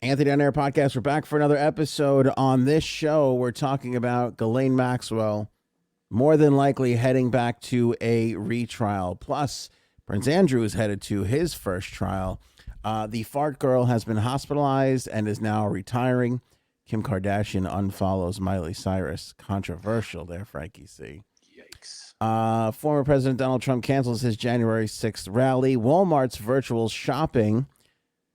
Anthony on Air Podcast. We're back for another episode. On this show, we're talking about Ghislaine Maxwell, more than likely heading back to a retrial. Plus, Prince Andrew is headed to his first trial. The fart girl has been hospitalized and is now retiring. Kim Kardashian unfollows Miley Cyrus. Controversial there, Frankie C. Yikes. Former President Donald Trump cancels his January 6th rally. Walmart's virtual shopping.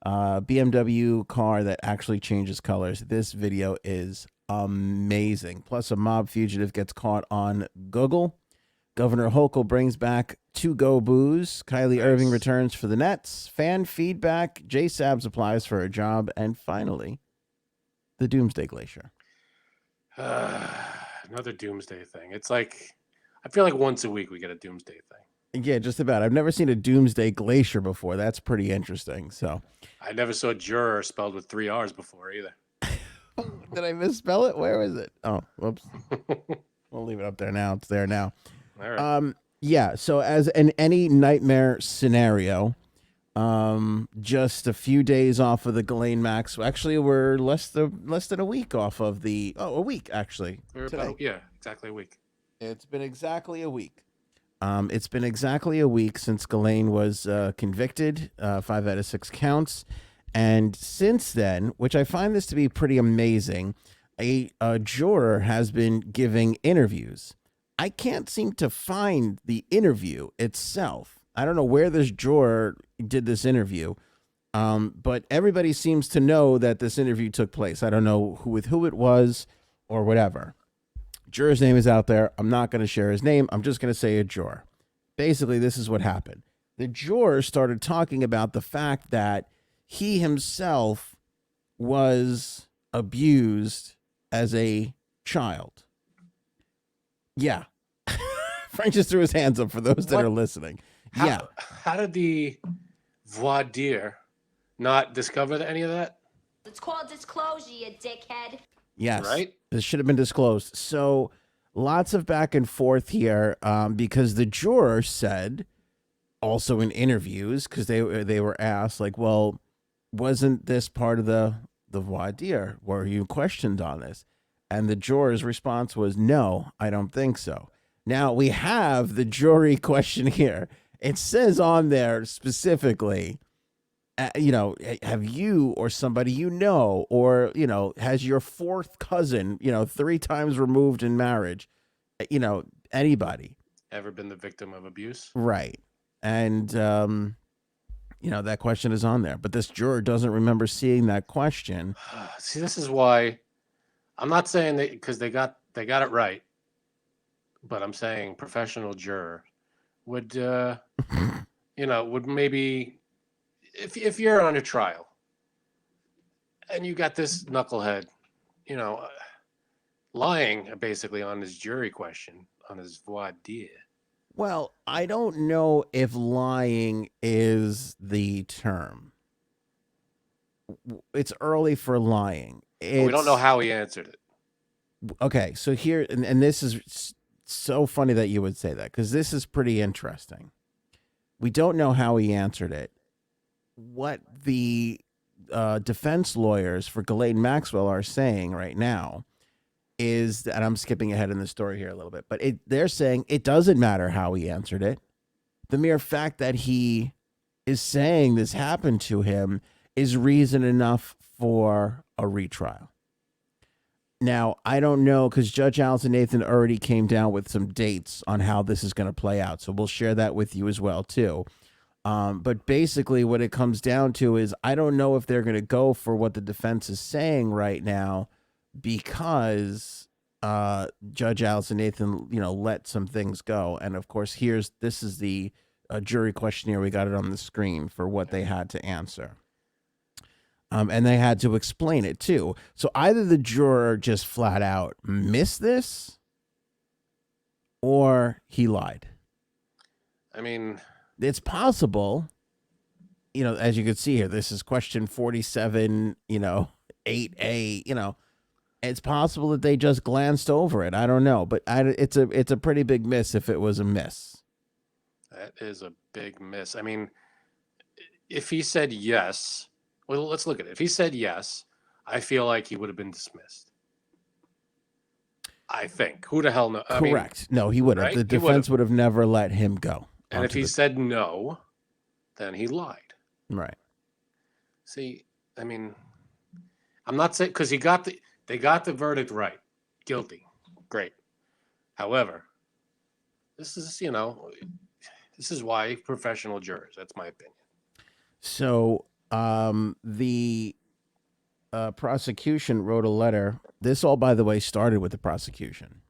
BMW car that actually changes colors. This video is amazing. Plus, a mob fugitive gets caught on Google. Governor Hochul brings back to-go booze. Kylie Irving returns for the Nets. Fan feedback. J-Sabs applies for a job. And finally, the Doomsday Glacier. Another Doomsday thing. It's like, I feel like once a week we get a Doomsday thing. Yeah, just about. I've never seen a Doomsday Glacier before. That's pretty interesting. So, I never saw Juror spelled with 3 R's before either. did I misspell it? Where is it? Oh, whoops. We'll leave it up there now. It's there now. All right. Yeah. So, as in any nightmare scenario, just a few days off of the Ghislaine Maxwell. Actually, we're less than a week off of the. Oh, a week actually. Exactly a week. It's been exactly a week. It's been exactly a week since Ghislaine was convicted, 5 out of 6 counts. And since then, which I find this to be pretty amazing, a juror has been giving interviews. I can't seem to find the interview itself. I don't know where this juror did this interview, but everybody seems to know that this interview took place. I don't know with who it was or whatever. Juror's name is out there. I'm not going to share his name. I'm just going to say a juror. Basically, this is what happened. The juror started talking about the fact that he himself was abused as a child. Yeah. Frank just threw his hands up for those that are listening. How did the voir dire not discover any of that? It's called disclosure, you dickhead. Yes. Right? This should have been disclosed. So lots of back and forth here because the juror said also in interviews, because they were asked like, well, wasn't this part of the voir dire? Were you questioned on this? And the juror's response was, no, I don't think so. Now we have the jury questionnaire. It says on there specifically, have you or somebody or, has your fourth cousin, 3 times removed in marriage, anybody. Ever been the victim of abuse? Right. And, that question is on there. But this juror doesn't remember seeing that question. See, this is why I'm not saying that because they got it right. But I'm saying professional juror would, would maybe... If you're on a trial and you got this knucklehead, lying basically on his jury question, on his voir dire. Well, I don't know if lying is the term. It's early for lying. We don't know how he answered it. Okay, so here, and this is so funny that you would say that, because this is pretty interesting. We don't know how he answered it. What the defense lawyers for Ghislaine Maxwell are saying right now is that, and I'm skipping ahead in the story here a little bit, but they're saying it doesn't matter how he answered it. The mere fact that he is saying this happened to him is reason enough for a retrial. Now, I don't know, because Judge Allison Nathan already came down with some dates on how this is going to play out, so we'll share that with you as well, too. But basically what it comes down to is I don't know if they're going to go for what the defense is saying right now because Judge Allison Nathan, let some things go. And, of course, this is the jury questionnaire. We got it on the screen for what they had to answer. And they had to explain it, too. So either the juror just flat out missed this or he lied. I mean... It's possible, as you can see here, this is question 47, 8A, it's possible that they just glanced over it. I don't know, but it's a pretty big miss if it was a miss. That is a big miss. I mean, if he said yes, Well, let's look at it. If he said yes, I feel like he would have been dismissed. I think. Who the hell knows? Correct. No, he would have. right? The He defense would have never let him go. And if he said no, then he lied. Right. See, I mean, I'm not saying because they got the verdict right, guilty, great. However, this is this is why professional jurors. That's my opinion. So the prosecution wrote a letter. This all, by the way, started with the prosecution,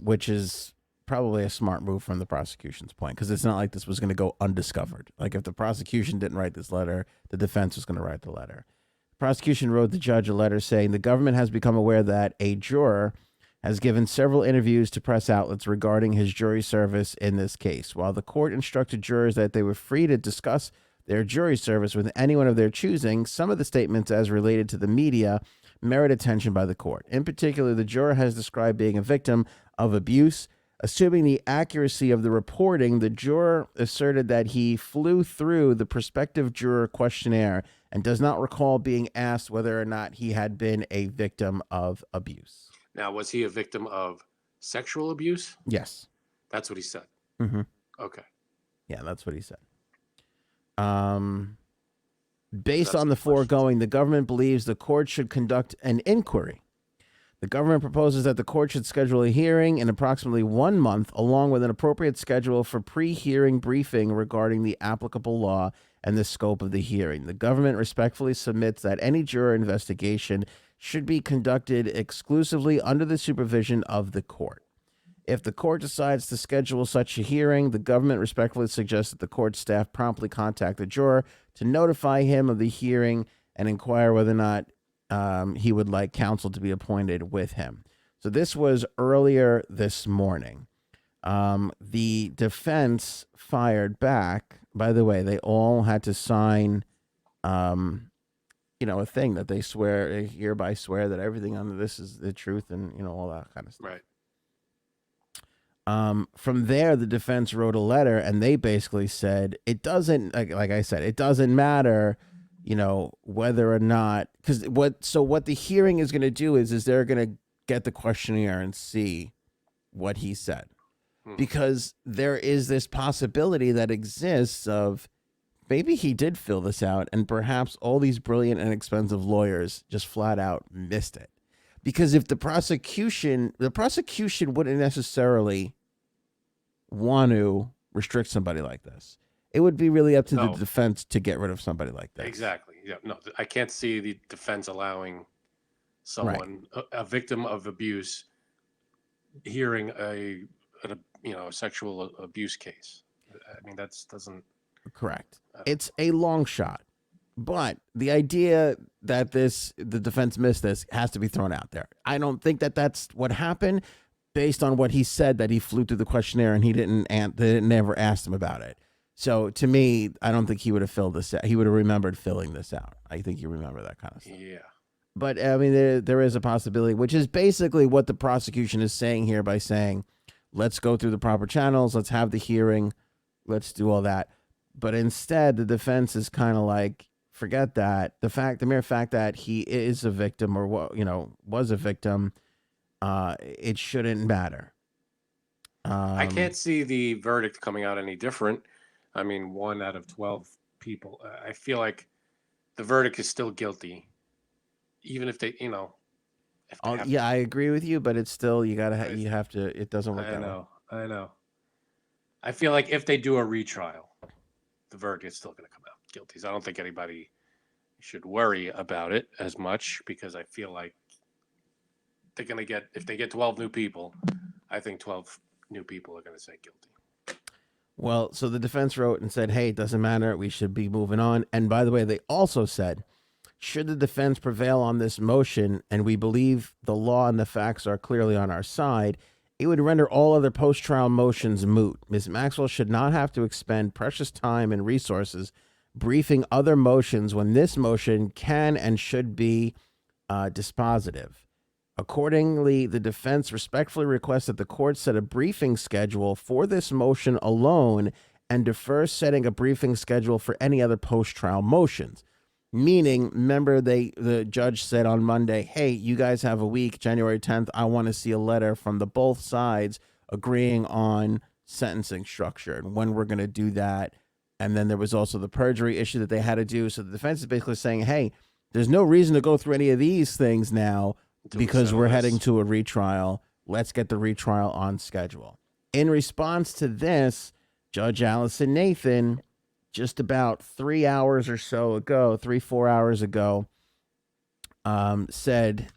which is probably a smart move from the prosecution's point, because it's not like this was going to go undiscovered. Like if the prosecution didn't write this letter, the defense was going to write the letter. The prosecution wrote the judge a letter saying the government has become aware that a juror has given several interviews to press outlets regarding his jury service in this case. While the court instructed jurors that they were free to discuss their jury service with anyone of their choosing, some of the statements as related to the media merit attention by the court. In particular, the juror has described being a victim of abuse. Assuming the accuracy of the reporting, the juror asserted that he flew through the prospective juror questionnaire and does not recall being asked whether or not he had been a victim of abuse. Now, was he a victim of sexual abuse? Yes. That's what he said. Mm-hmm. Okay. Yeah, that's what he said. Based on the foregoing, the government believes the court should conduct an inquiry. The government proposes that the court should schedule a hearing in approximately 1 month, along with an appropriate schedule for pre-hearing briefing regarding the applicable law and the scope of the hearing. The government respectfully submits that any juror investigation should be conducted exclusively under the supervision of the court. If the court decides to schedule such a hearing, the government respectfully suggests that the court staff promptly contact the juror to notify him of the hearing and inquire whether or not he would like counsel to be appointed with him. So this was earlier this morning. The defense fired back. By the way, they all had to sign, a thing that they hereby swear that everything under this is the truth and, all that kind of stuff. Right. From there, the defense wrote a letter and they basically said, it doesn't, like I said, it doesn't matter, whether or not, because what the hearing is going to do is they're going to get the questionnaire and see what he said, because there is this possibility that exists of maybe he did fill this out and perhaps all these brilliant and expensive lawyers just flat out missed it. Because if the prosecution wouldn't necessarily want to restrict somebody like this. It would be really up to the defense to get rid of somebody like that. Exactly. Yeah. No, I can't see the defense allowing someone, a victim of abuse, hearing a sexual abuse case. I mean, that doesn't. Correct. It's a long shot, but the idea that the defense missed this has to be thrown out there. I don't think that that's what happened, based on what he said, that he flew through the questionnaire and they never asked him about it. So to me, I don't think he would have filled this out. He would have remembered filling this out. I think you remember that kind of stuff. Yeah. But I mean, there is a possibility, which is basically what the prosecution is saying here by saying, let's go through the proper channels. Let's have the hearing. Let's do all that. But instead, the defense is kind of like, forget that. The mere fact that he is a victim or was a victim, it shouldn't matter. I can't see the verdict coming out any different. I mean, 1 out of 12 people. I feel like the verdict is still guilty, even if they, yeah, I agree with you, but it's still you have to. It doesn't work that way. I know. I feel like if they do a retrial, the verdict is still going to come out guilty. So I don't think anybody should worry about it as much, because I feel like they're going to get, if they get 12 new people, I think 12 new people are going to say guilty. Well, so the defense wrote and said, hey, it doesn't matter. We should be moving on. And by the way, they also said, should the defense prevail on this motion, and we believe the law and the facts are clearly on our side, it would render all other post-trial motions moot. Ms. Maxwell should not have to expend precious time and resources briefing other motions when this motion can and should be dispositive. Accordingly, the defense respectfully requests that the court set a briefing schedule for this motion alone and defer setting a briefing schedule for any other post-trial motions. Meaning, remember, the judge said on Monday, hey, you guys have a week, January 10th. I want to see a letter from the both sides agreeing on sentencing structure and when we're going to do that. And then there was also the perjury issue that they had to do. So the defense is basically saying, hey, there's no reason to go through any of these things now because we're heading to a retrial. Let's get the retrial on schedule. In response to this, Judge Allison Nathan, just about 3 hours or so ago, 4 hours ago, said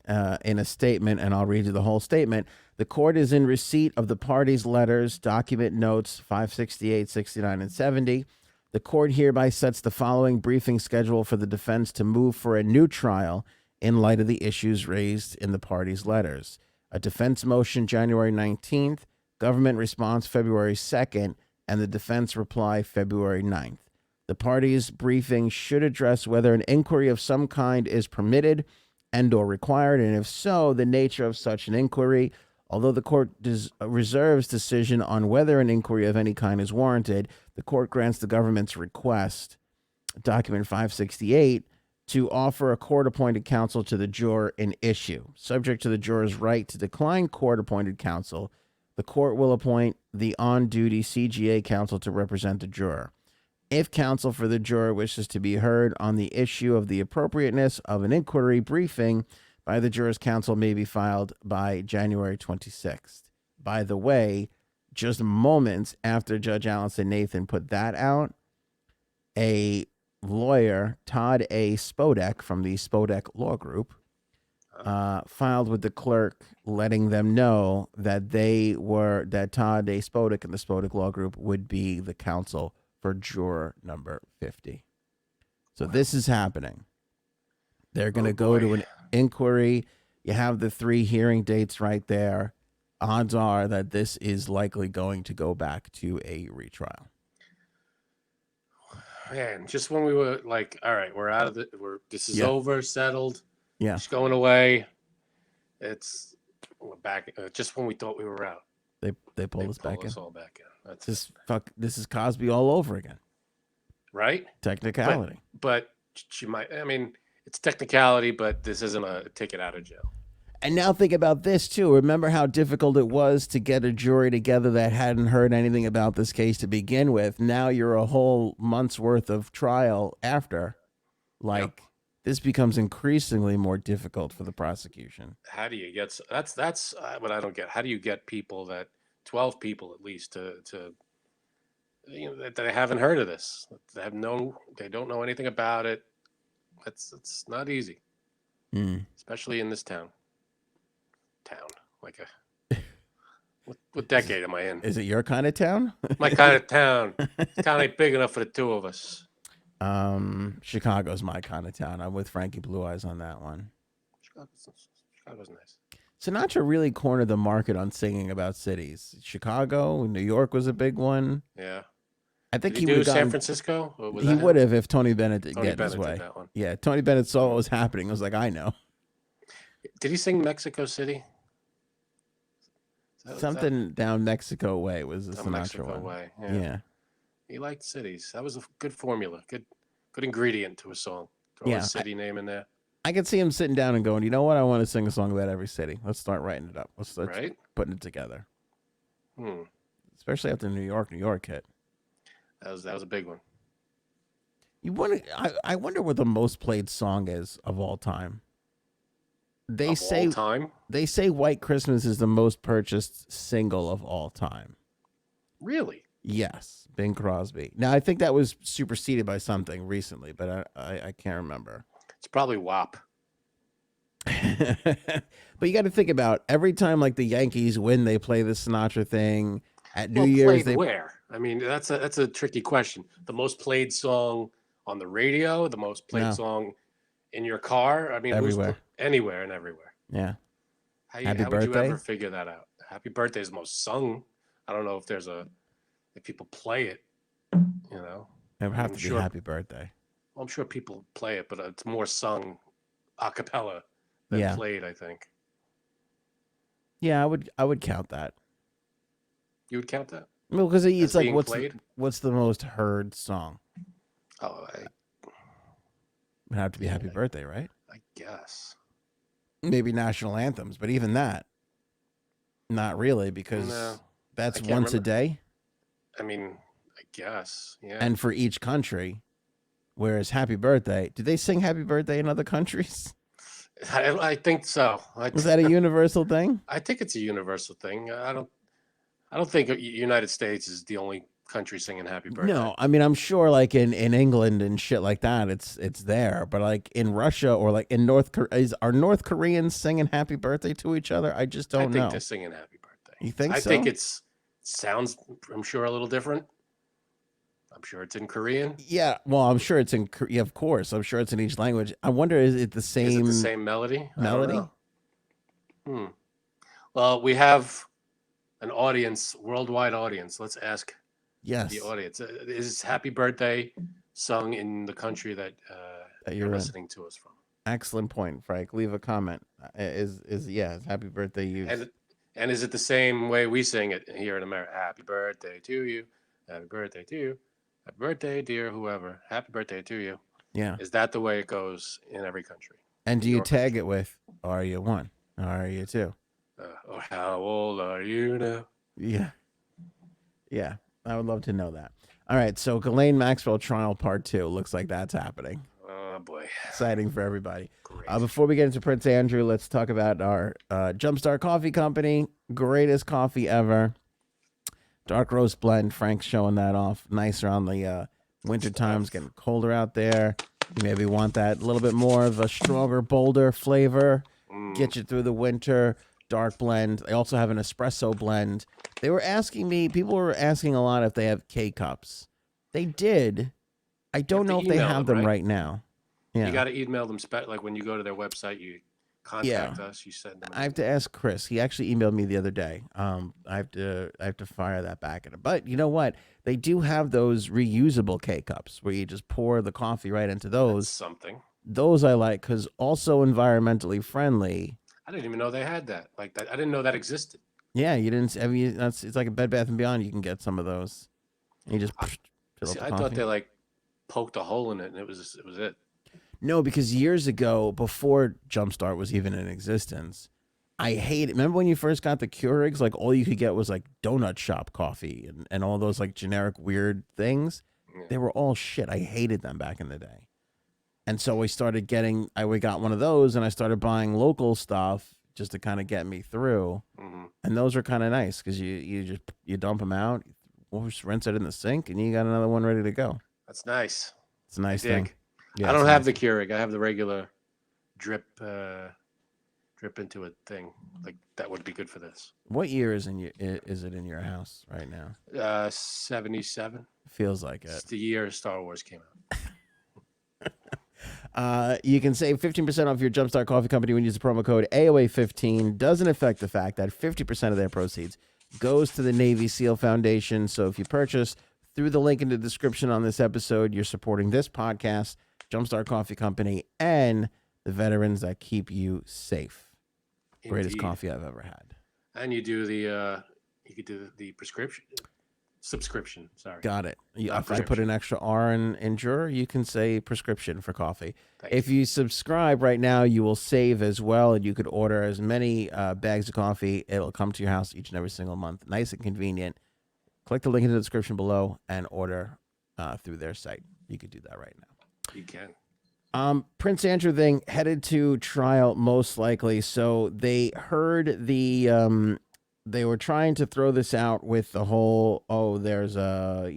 in a statement, and I'll read you the whole statement, the court is in receipt of the parties' letters, document notes 568, 69, and 70. The court hereby sets the following briefing schedule for the defense to move for a new trial in light of the issues raised in the parties' letters. A defense motion January 19th, government response February 2nd, and the defense reply February 9th. The parties' briefing should address whether an inquiry of some kind is permitted and or required, and if so, the nature of such an inquiry. Although the court reserves decision on whether an inquiry of any kind is warranted, the court grants the government's request, document 568, to offer a court-appointed counsel to the juror in issue. Subject to the juror's right to decline court-appointed counsel, the court will appoint the on-duty CGA counsel to represent the juror. If counsel for the juror wishes to be heard on the issue of the appropriateness of an inquiry, briefing by the juror's counsel may be filed by January 26th. By the way, just moments after Judge Allison Nathan put that out, a lawyer, Todd A. Spodek from the Spodek Law Group, filed with the clerk letting them know that that Todd A. Spodek and the Spodek Law Group would be the counsel for juror number 50. So this is happening. They're going to go to an inquiry. You have the 3 hearing dates right there. Odds are that this is likely going to go back to a retrial. Man, just when we were like, all right, we're out of this is over, settled. Yeah. It's going away. We're back. Just when we thought we were out. They pulled us back in. All back in. This is Cosby all over again. Right? Technicality. But she might, I mean, it's technicality, but this isn't a ticket out of jail. And now think about this, too. Remember how difficult it was to get a jury together that hadn't heard anything about this case to begin with. Now you're a whole month's worth of trial after. This becomes increasingly more difficult for the prosecution. How do you get, that's what I don't get. How do you get people 12 people at least to that they haven't heard of this? They don't know anything about it. It's not easy, especially in this town. What decade am I in? Is it your kind of town? My kind of town. The town ain't big enough for the 2 of us. Chicago's my kind of town. I'm with Frankie Blue Eyes on that one. Chicago's nice. Sinatra really cornered the market on singing about cities. Chicago, New York was a big one. Yeah. I think he would do San Francisco. He would have if Tony Bennett didn't get his way. That one. Yeah, Tony Bennett saw what was happening. He was like, I know. Did he sing Mexico City? Something down Mexico way was the Sinatra Mexico one. Way. Yeah. He liked cities. That was a good formula. Good ingredient to a song. Throw a city name in there. I could see him sitting down and going, you know what? I want to sing a song about every city. Let's start writing it up. Let's start putting it together. Especially after New York hit. That was a big one. I wonder what the most played song is of all time. They say White Christmas is the most purchased single of all time. Really? Yes, Bing Crosby. Now I think that was superseded by something recently, but I can't remember. It's probably WAP. But you got to think about every time like the Yankees win, they play the Sinatra thing at New Year's. Where? I mean, that's a tricky question. The most played song on the radio, the most played song in your car. I mean, everywhere, anywhere and everywhere. Yeah. How would you ever figure that out? Happy Birthday is the most sung. I don't know if if people play it. You know, it would have to be Happy Birthday. Well, I'm sure people play it, but it's more sung a cappella than played, I think. Yeah, I would count that. You would count that? Well, because it's like what's the most heard song? Oh, Would have to be Happy Birthday, right? I guess. Maybe national anthems, but even that, not really, because No, that's I can't once a remember. day, I mean, I guess. Yeah. and for each country. Whereas Happy Birthday, do they sing Happy Birthday in other countries? I think so. Is that a universal thing? I think it's a universal thing. I don't think United States is the only country singing Happy Birthday. No, I mean I'm sure like in England and shit like that, it's there. But like in Russia or like in North Korea, are North Koreans singing Happy Birthday to each other? I just don't I think know. they're singing Happy Birthday. You think I so? think sounds, I'm sure, a little different. I'm sure it's in Korean. Yeah, well, I'm sure it's in yeah, of course. I'm sure it's in each language. I wonder, is it the same? Is it the same melody? Melody? I don't know. Well, we have an audience, worldwide audience. Let's ask Yes, the audience. Is Happy Birthday sung in the country that you're listening to us from? Excellent point, Frank. Leave a comment. Is Happy Birthday used? And is it the same way we sing it here in America? Happy birthday to you. Happy birthday to you. Happy birthday, dear whoever. Happy birthday to you. Yeah. Is that the way it goes in every country? And do you tag it with, are you one? Are you two? Or how old are you now? Yeah. Yeah. I would love to know that. All right. So Ghislaine Maxwell trial part 2. Looks like that's happening. Oh, boy. Exciting for everybody. Great. Before we get into Prince Andrew, let's talk about our Jumpstart Coffee Company. Greatest coffee ever. Dark roast blend. Frank's showing that off. Nice around the winter times. Getting colder out there. You maybe want that little bit more of a stronger, bolder flavor. Get you through the winter. Dark blend. They also have an espresso blend. They were asking me, people were asking a lot if they have K-Cups. They did. I don't know if they have them right now. Yeah. You got to email them. Like when you go to their website, you contact us. You send them. I have to ask Chris. He actually emailed me the other day. I have to fire that back at him. But you know what? They do have those reusable K-Cups where you just pour the coffee right into those. That's something. Those I like because also environmentally friendly. I didn't even know they had that. Like that. I didn't know that existed. Yeah, you didn't. I mean, it's like a Bed Bath & Beyond. You can get some of those. And you just fill up the I coffee. thought they like poked a hole in it and it was it. No, because years ago, before Jumpstart was even in existence, I hate it. Remember when you first got the Keurigs? Like all you could get was like donut shop coffee and all those like generic weird things. Yeah. They were all shit. I hated them back in the day. And so we got one of those and I started buying local stuff just to kind of get me through. Mm-hmm. And those are kind of nice because you dump them out, just rinse it in the sink, and you got another one ready to go. That's nice. It's a nice thing. Yeah, I don't have the Keurig. I have the regular drip into a thing. Like that would be good for this. What year is it in your house right now? 77. Feels like it. It's the year Star Wars came out. You can save 15% off your Jumpstart Coffee Company when you use the promo code AOA15. Doesn't affect the fact that 50% of their proceeds goes to the Navy SEAL Foundation. So if you purchase through the link in the description on this episode, you're supporting this podcast, Jumpstart Coffee Company, and the veterans that keep you safe. Greatest coffee I've ever had. And you do you could do the subscription. Sorry. Got it. If I put an extra R in Juror, you can say prescription for coffee. If you subscribe right now, you will save as well, and you could order as many bags of coffee. It'll come to your house each and every single month. Nice and convenient. Click the link in the description below and order through their site. You could do that right now. You can. Prince Andrew thing headed to trial most likely. So they heard they were trying to throw this out with the whole, there's a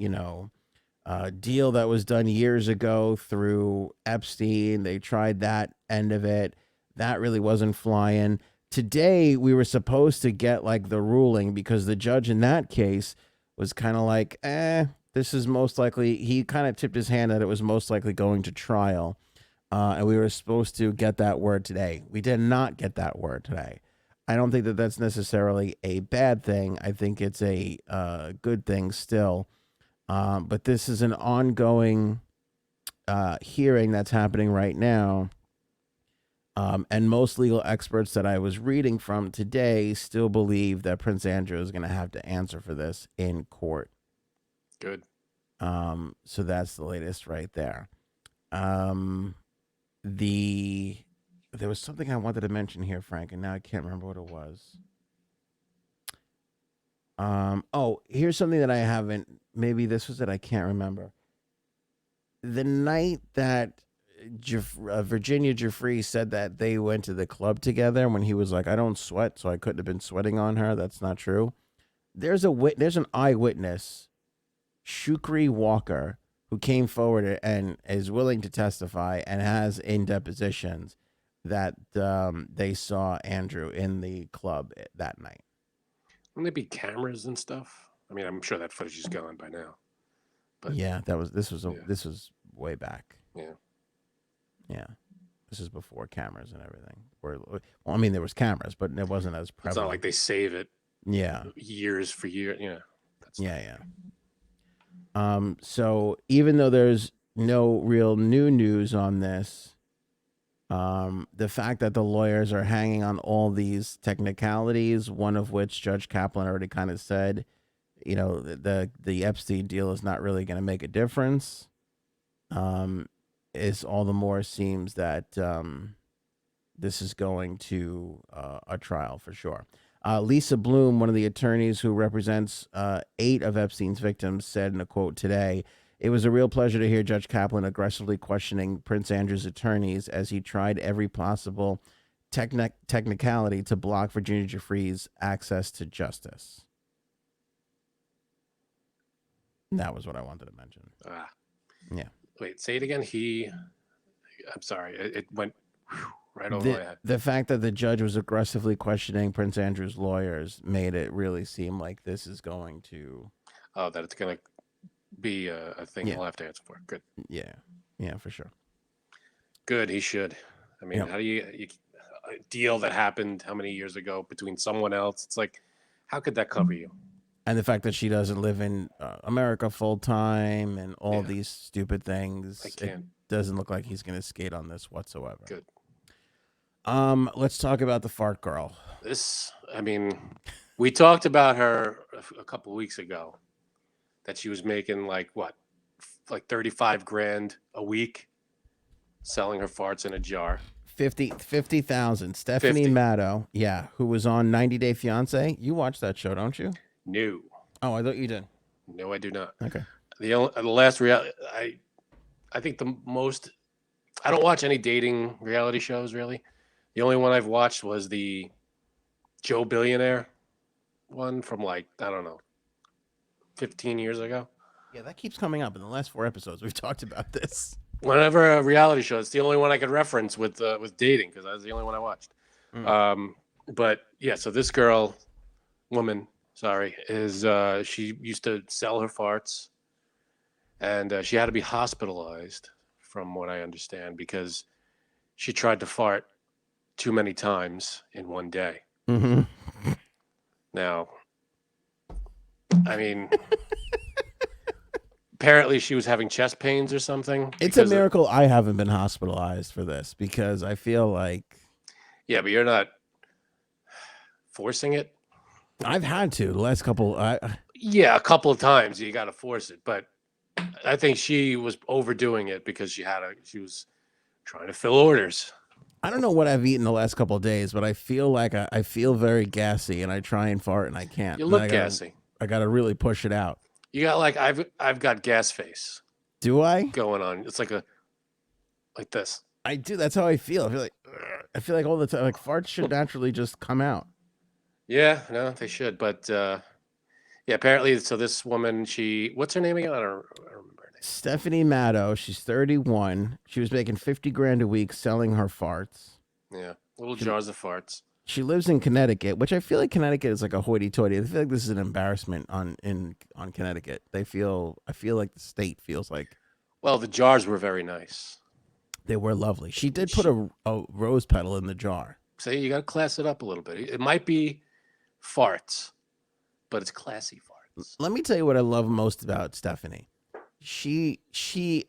deal that was done years ago through Epstein. They tried that end of it. That really wasn't flying. Today, we were supposed to get like the ruling because the judge in that case was kind of like, this is most likely, he kind of tipped his hand that it was most likely going to trial. And we were supposed to get that word today. We did not get that word today. I don't think that that's necessarily a bad thing. I think it's a good thing still. But this is an ongoing hearing that's happening right now. And most legal experts that I was reading from today still believe that Prince Andrew is going to have to answer for this in court. Good. So that's the latest right there. there was something I wanted to mention here, Frank, and now I can't remember what it was. Oh, here's something that I haven't. Maybe this was it. I can't remember. The night that Virginia Jeffrey said that they went to the club together, when he was like, "I don't sweat, so I couldn't have been sweating on her." That's not true. There's an eyewitness, Shukri Walker, who came forward and is willing to testify and has in depositions that they saw Andrew in the club that night. Wouldn't there be cameras and stuff? I mean, I'm sure that footage is gone by now. But Yeah, this was way back. yeah. Yeah, this is before cameras and everything. Well, I mean, there was cameras, but it wasn't as prevalent. It's not like they save it Yeah, years for years. Yeah. yeah. So even though there's no real new news on this, the fact that the lawyers are hanging on all these technicalities, one of which Judge Kaplan already kind of said, the Epstein deal is not really going to make a difference, is all the more seems that this is going to a trial for sure. Lisa Bloom, one of the attorneys who represents 8 of Epstein's victims, said in a quote today, "It was a real pleasure to hear Judge Kaplan aggressively questioning Prince Andrew's attorneys as he tried every possible technicality to block Virginia Jeffrey's access to justice." And that was what I wanted to mention. Yeah. Wait, say it again. I'm sorry. It went right over my head. The fact that the judge was aggressively questioning Prince Andrew's lawyers made it really seem like this is going to... Oh, that it's going to be a thing he'll have to answer for. Good. Yeah, for sure. Good, he should. I mean, how do you a deal that happened how many years ago between someone else? It's like, how could that cover you? And the fact that she doesn't live in America full time and all these stupid things. It doesn't look like he's going to skate on this whatsoever. Good. Let's talk about the fart girl. We talked about her a couple of weeks ago, that she was making like 35 grand a week selling her farts in a jar. 50,000. Stephanie Matto, who was on 90 Day Fiance. You watch that show, don't you? No. Oh, I thought you did. No, I do not. Okay. The last reality, I think the most, I don't watch any dating reality shows really. The only one I've watched was the Joe Billionaire one from 15 years ago. Yeah, that keeps coming up in the last 4 episodes. We've talked about this. Whenever a reality show, it's the only one I could reference with dating, because that was the only one I watched. But yeah, so this woman, is she used to sell her farts, and she had to be hospitalized, from what I understand, because she tried to fart too many times in one day. Mm-hmm. Now, I mean, apparently she was having chest pains or something. It's a miracle I haven't been hospitalized for this, because I feel like... Yeah, but you're not forcing it. I've had to the last couple. Yeah, a couple of times you got to force it, but I think she was overdoing it because she was trying to fill orders. I don't know what I've eaten the last couple of days, but I feel like I feel very gassy, and I try and fart and I can't. You look gassy. I got to really push it out. You got I've got gas face. Do I? Going on. It's like this. I do. That's how I feel. I feel like all the time, like farts should naturally just come out. Yeah, no, they should. But apparently, so this woman, what's her name again? I don't remember her name. Stephanie Matto. She's 31. She was making 50 grand a week selling her farts. Yeah, little jars of farts. She lives in Connecticut, which I feel like Connecticut is like a hoity-toity. I feel like this is an embarrassment on Connecticut. I feel like the state feels like. Well, the jars were very nice. They were lovely. She did put a rose petal in the jar. See, you got to class it up a little bit. It might be farts, but it's classy farts. Let me tell you what I love most about Stephanie. She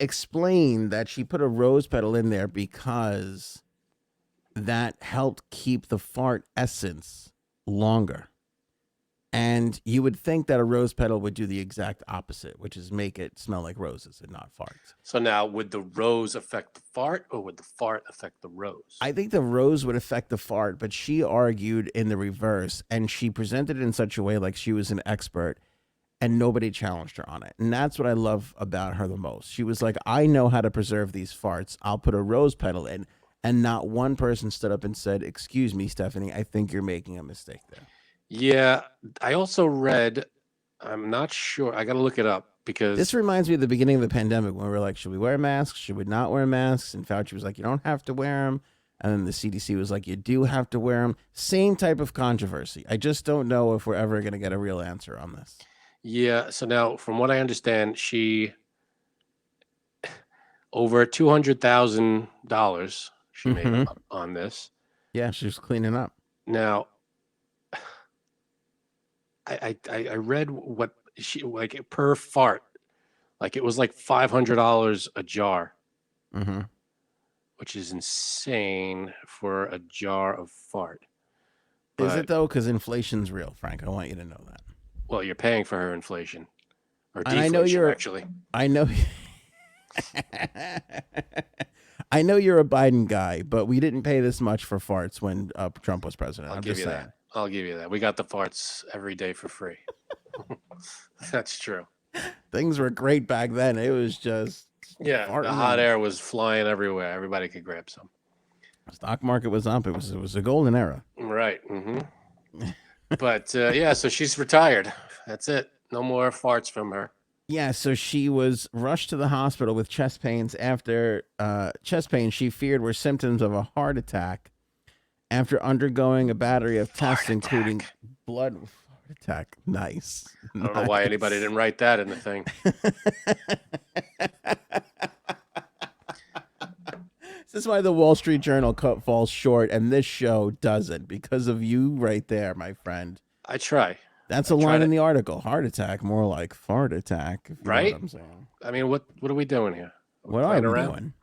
explained that she put a rose petal in there because that helped keep the fart essence longer. And you would think that a rose petal would do the exact opposite, which is make it smell like roses and not farts. So now, would the rose affect the fart, or would the fart affect the rose? I think the rose would affect the fart, but she argued in the reverse, and she presented it in such a way like she was an expert, and nobody challenged her on it. And that's what I love about her the most. She was like, I know how to preserve these farts. I'll put a rose petal in. And not one person stood up and said, excuse me, Stephanie, I think you're making a mistake there. Yeah, I also read, I'm not sure, I got to look it up because This reminds me of the beginning of the pandemic when we were like, should we wear masks? Should we not wear masks? And Fauci was like, you don't have to wear them. And then the CDC was like, you do have to wear them. Same type of controversy. I just don't know if we're ever going to get a real answer on this. Yeah, so now from what I understand, she over $200,000 she made on this. Yeah, she was cleaning up. Now, I read what she like per fart, like it was like $500 a jar, Mm-hmm. which is insane for a jar of fart. Is But, it though? Because inflation's real, Frank. I want you to know that. well, you're paying for her inflation or And deflation, I know you're actually. I know. I know you're a Biden guy, but we didn't pay this much for farts when Trump was president. I'll I'm give just you saying. that. I'll give you that. We got the farts every day for free. That's true. Things were great back then. It was just Yeah, farting the hot and- air was flying everywhere. Everybody could grab some. Stock market was up. It was a golden era. Right. But yeah, so she's retired. That's it. No more farts from her. Yeah, so she was rushed to the hospital with chest pains. After chest pains she feared were symptoms of a heart attack. After undergoing a battery of tests, including blood heart attack. Nice. I don't know why anybody didn't write that in the thing. This is why the Wall Street Journal falls short, and this show doesn't, because of you right there, my friend. I try. That's a line in the article. Heart attack, more like fart attack. If you know Right? what I'm saying. I mean, what are we doing here? What are we around? doing?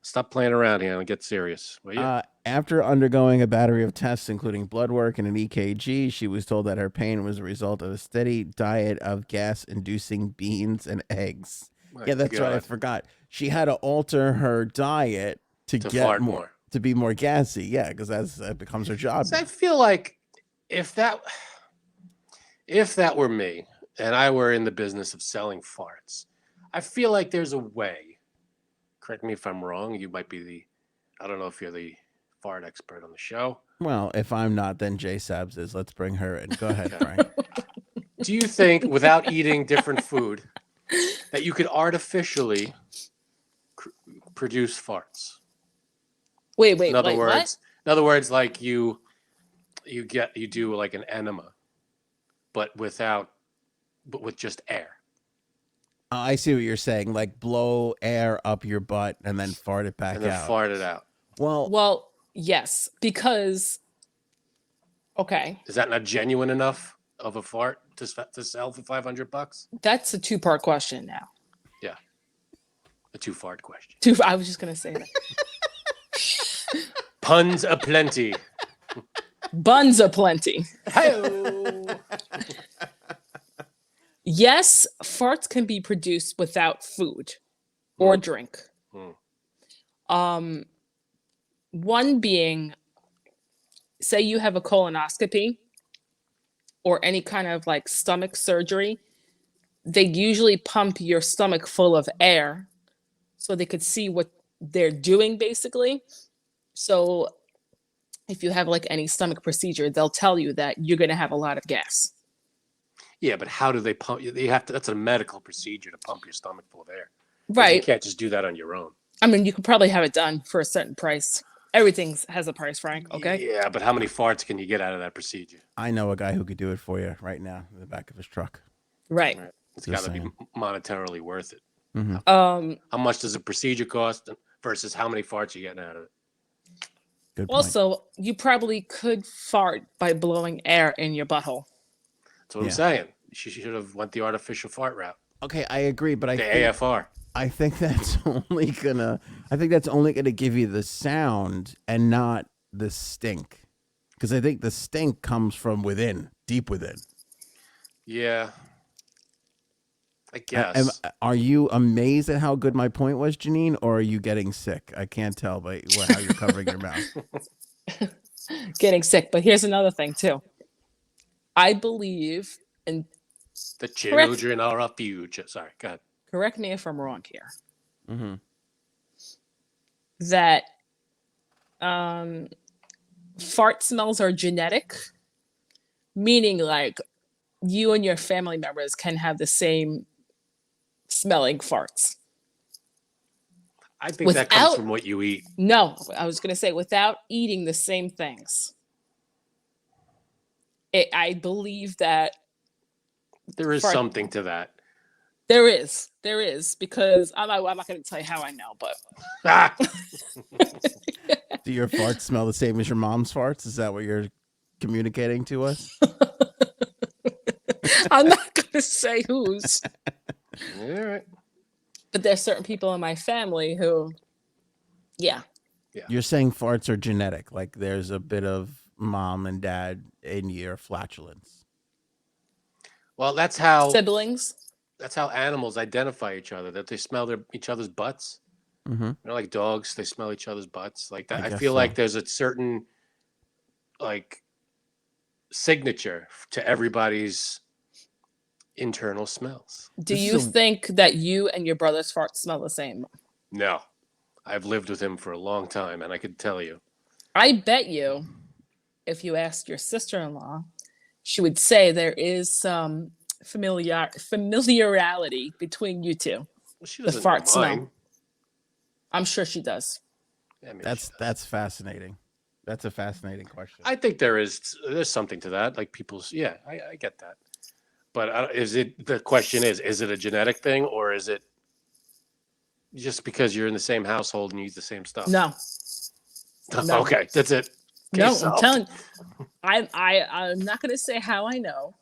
Stop playing around here and get serious. Will you? After undergoing a battery of tests, including blood work and an EKG, she was told that her pain was a result of a steady diet of gas-inducing beans and eggs. My Yeah, that's right. I God. forgot. She had to alter her diet to get fart more, more. to be more gassy. Yeah, because that becomes her job. So I feel like if that were me and I were in the business of selling farts, I feel like there's a way. Correct me if I'm wrong. You might be I don't know if you're the fart expert on the show. Well, if I'm not, then J-Sabs is. Let's bring her in. Go ahead, Frank. Do you think, without eating different food, that you could artificially produce farts? Wait, In other wait, words, like you do like an enema, but with just air. I see what you're saying. Like blow air up your butt and then fart it back And then out. fart it out. Well, Well, yes, because okay, Is that not genuine enough of a fart to sell for $500? that's a two-part question now. Yeah, a two fart question. I was just gonna say that. Puns aplenty. Buns aplenty. Hey-o. Yes, farts can be produced without food or drink. One being, say you have a colonoscopy or any kind of like stomach surgery, they usually pump your stomach full of air so they could see what they're doing basically. So if you have like any stomach procedure, they'll tell you that you're going to have a lot of gas. Yeah, but how do they pump? You have to. That's a medical procedure to pump your stomach full of air. 'Cause You Right. can't just do that on your own. I mean, you could probably have it done for a certain price. Everything has a price, Frank. Okay. Yeah, but how many farts can you get out of that procedure? I know a guy who could do it for you right now in the back of his truck. Right. It's Just got to be saying. monetarily worth it. Um, How much does a procedure cost versus how many farts you getting out of it? Good point. also, you probably could fart by blowing air in your butthole. That's what I'm Yeah. saying. She should have went the artificial fart route. Okay, I agree, but The AFR. I think that's only gonna give you the sound and not the stink. Because I think the stink comes from within, deep within. Yeah. I Am- guess. are you amazed at how good my point was, Janine, or are you getting sick? I can't tell by how you're covering your mouth. Getting sick. But here's another thing too. I believe, and The correct children are our future. Sorry, go ahead. correct me if I'm wrong here, Mm-hmm. that fart smells are genetic, meaning like you and your family members can have the same smelling farts. I think that comes Without- from what you eat. No, I was going to say without eating the same things. I believe that There is Fart- something to that. there is because I'm not going to tell you how I know, but Ah! Do your farts smell the same as your mom's farts? Is that what you're communicating to us? I'm not going to say whose. All right. But there's certain people in my family who, yeah, You're saying farts are genetic, like there's a bit of mom and dad in your flatulence. Well, that's how siblings. animals identify each other. That they smell each ot's butts. Mm-hmm. They're like dogs. They smell each other's butts. Like that. I I guess feel so. like there's a certain like signature to everybody's internal smells. Do This you is a- think that you and your brother's farts smell the same? No, I've lived with him for a long time, and I could tell you. I bet you, if you asked your sister-in-law, she would say there is some familiarity between you two. Well, she The doesn't fart know smell. mine. I'm sure she does. Yeah, maybe she That's does. fascinating. That's a fascinating question. I think there's something to that. Like people's, yeah, I get that. But the question is it a genetic thing or is it just because you're in the same household and you eat the same stuff? No, no. Okay, that's it. no. Case I'm solved. telling. I'm not going to say how I know,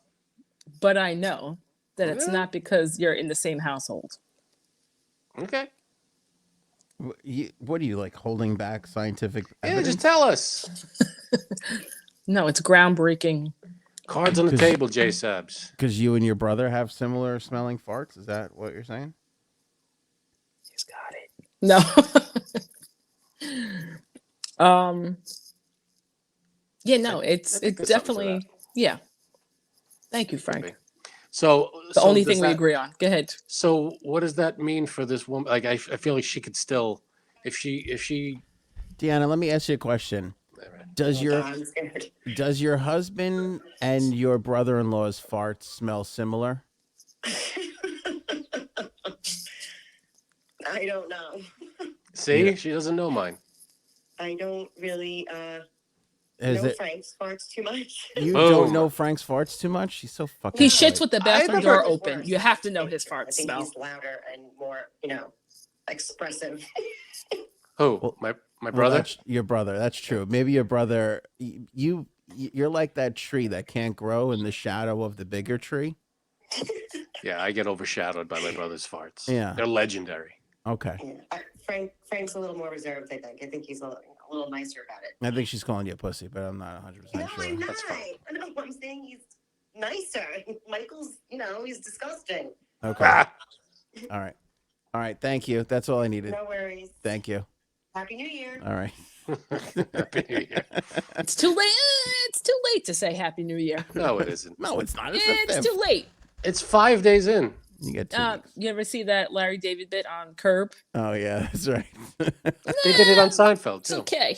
but I know that it's Yeah. not because you're in the same household. Okay. What are you like holding back scientific Yeah, evidence? just tell us. No, it's groundbreaking. Cards on the 'Cause- table, J-Sabs. Because you and your brother have similar smelling farts. Is that what you're saying? He's got it. No. Yeah, no, I it's think it's there's something to definitely yeah. Thank you, Frank. So The only thing we agree on. Go ahead. So what does that mean for this woman? Like I feel like she could still, if she. Deanna, let me ask you a question. Does does your husband and your brother-in-law's farts smell similar? I don't know. See, Yeah. she doesn't know mine. I don't really Is know it Frank's farts too much. you Boom. don't know Frank's farts too much? She's so fucking. He polite. shits with the I bathroom never- door open. Worse. You have to know I his think- fart I think smell. he's louder and more, expressive. Who? Well- my Well, brother? that's your brother. That's true. Maybe your brother. You're like that tree that can't grow in the shadow of the bigger tree. Yeah, I get overshadowed by my brother's farts. Yeah. They're legendary. Okay. Yeah. Frank's a little more reserved, I think. I think he's a little nicer about it. I think she's calling you a pussy, but I'm not 100% No, sure. I'm not. That's fine. I know. I'm saying he's nicer. Michael's, he's disgusting. Okay. Ah! All right. All right. Thank you. That's all I needed. No worries. Thank you. Happy New Year. All right. It's too late. It's too late to say Happy New Year. No, it isn't. No, it's not. It's the It's fifth. too late. It's 5 days in. You get 2 weeks. You ever see that Larry David bit on Curb? Oh yeah, that's right. They did it on Seinfeld It's too. okay.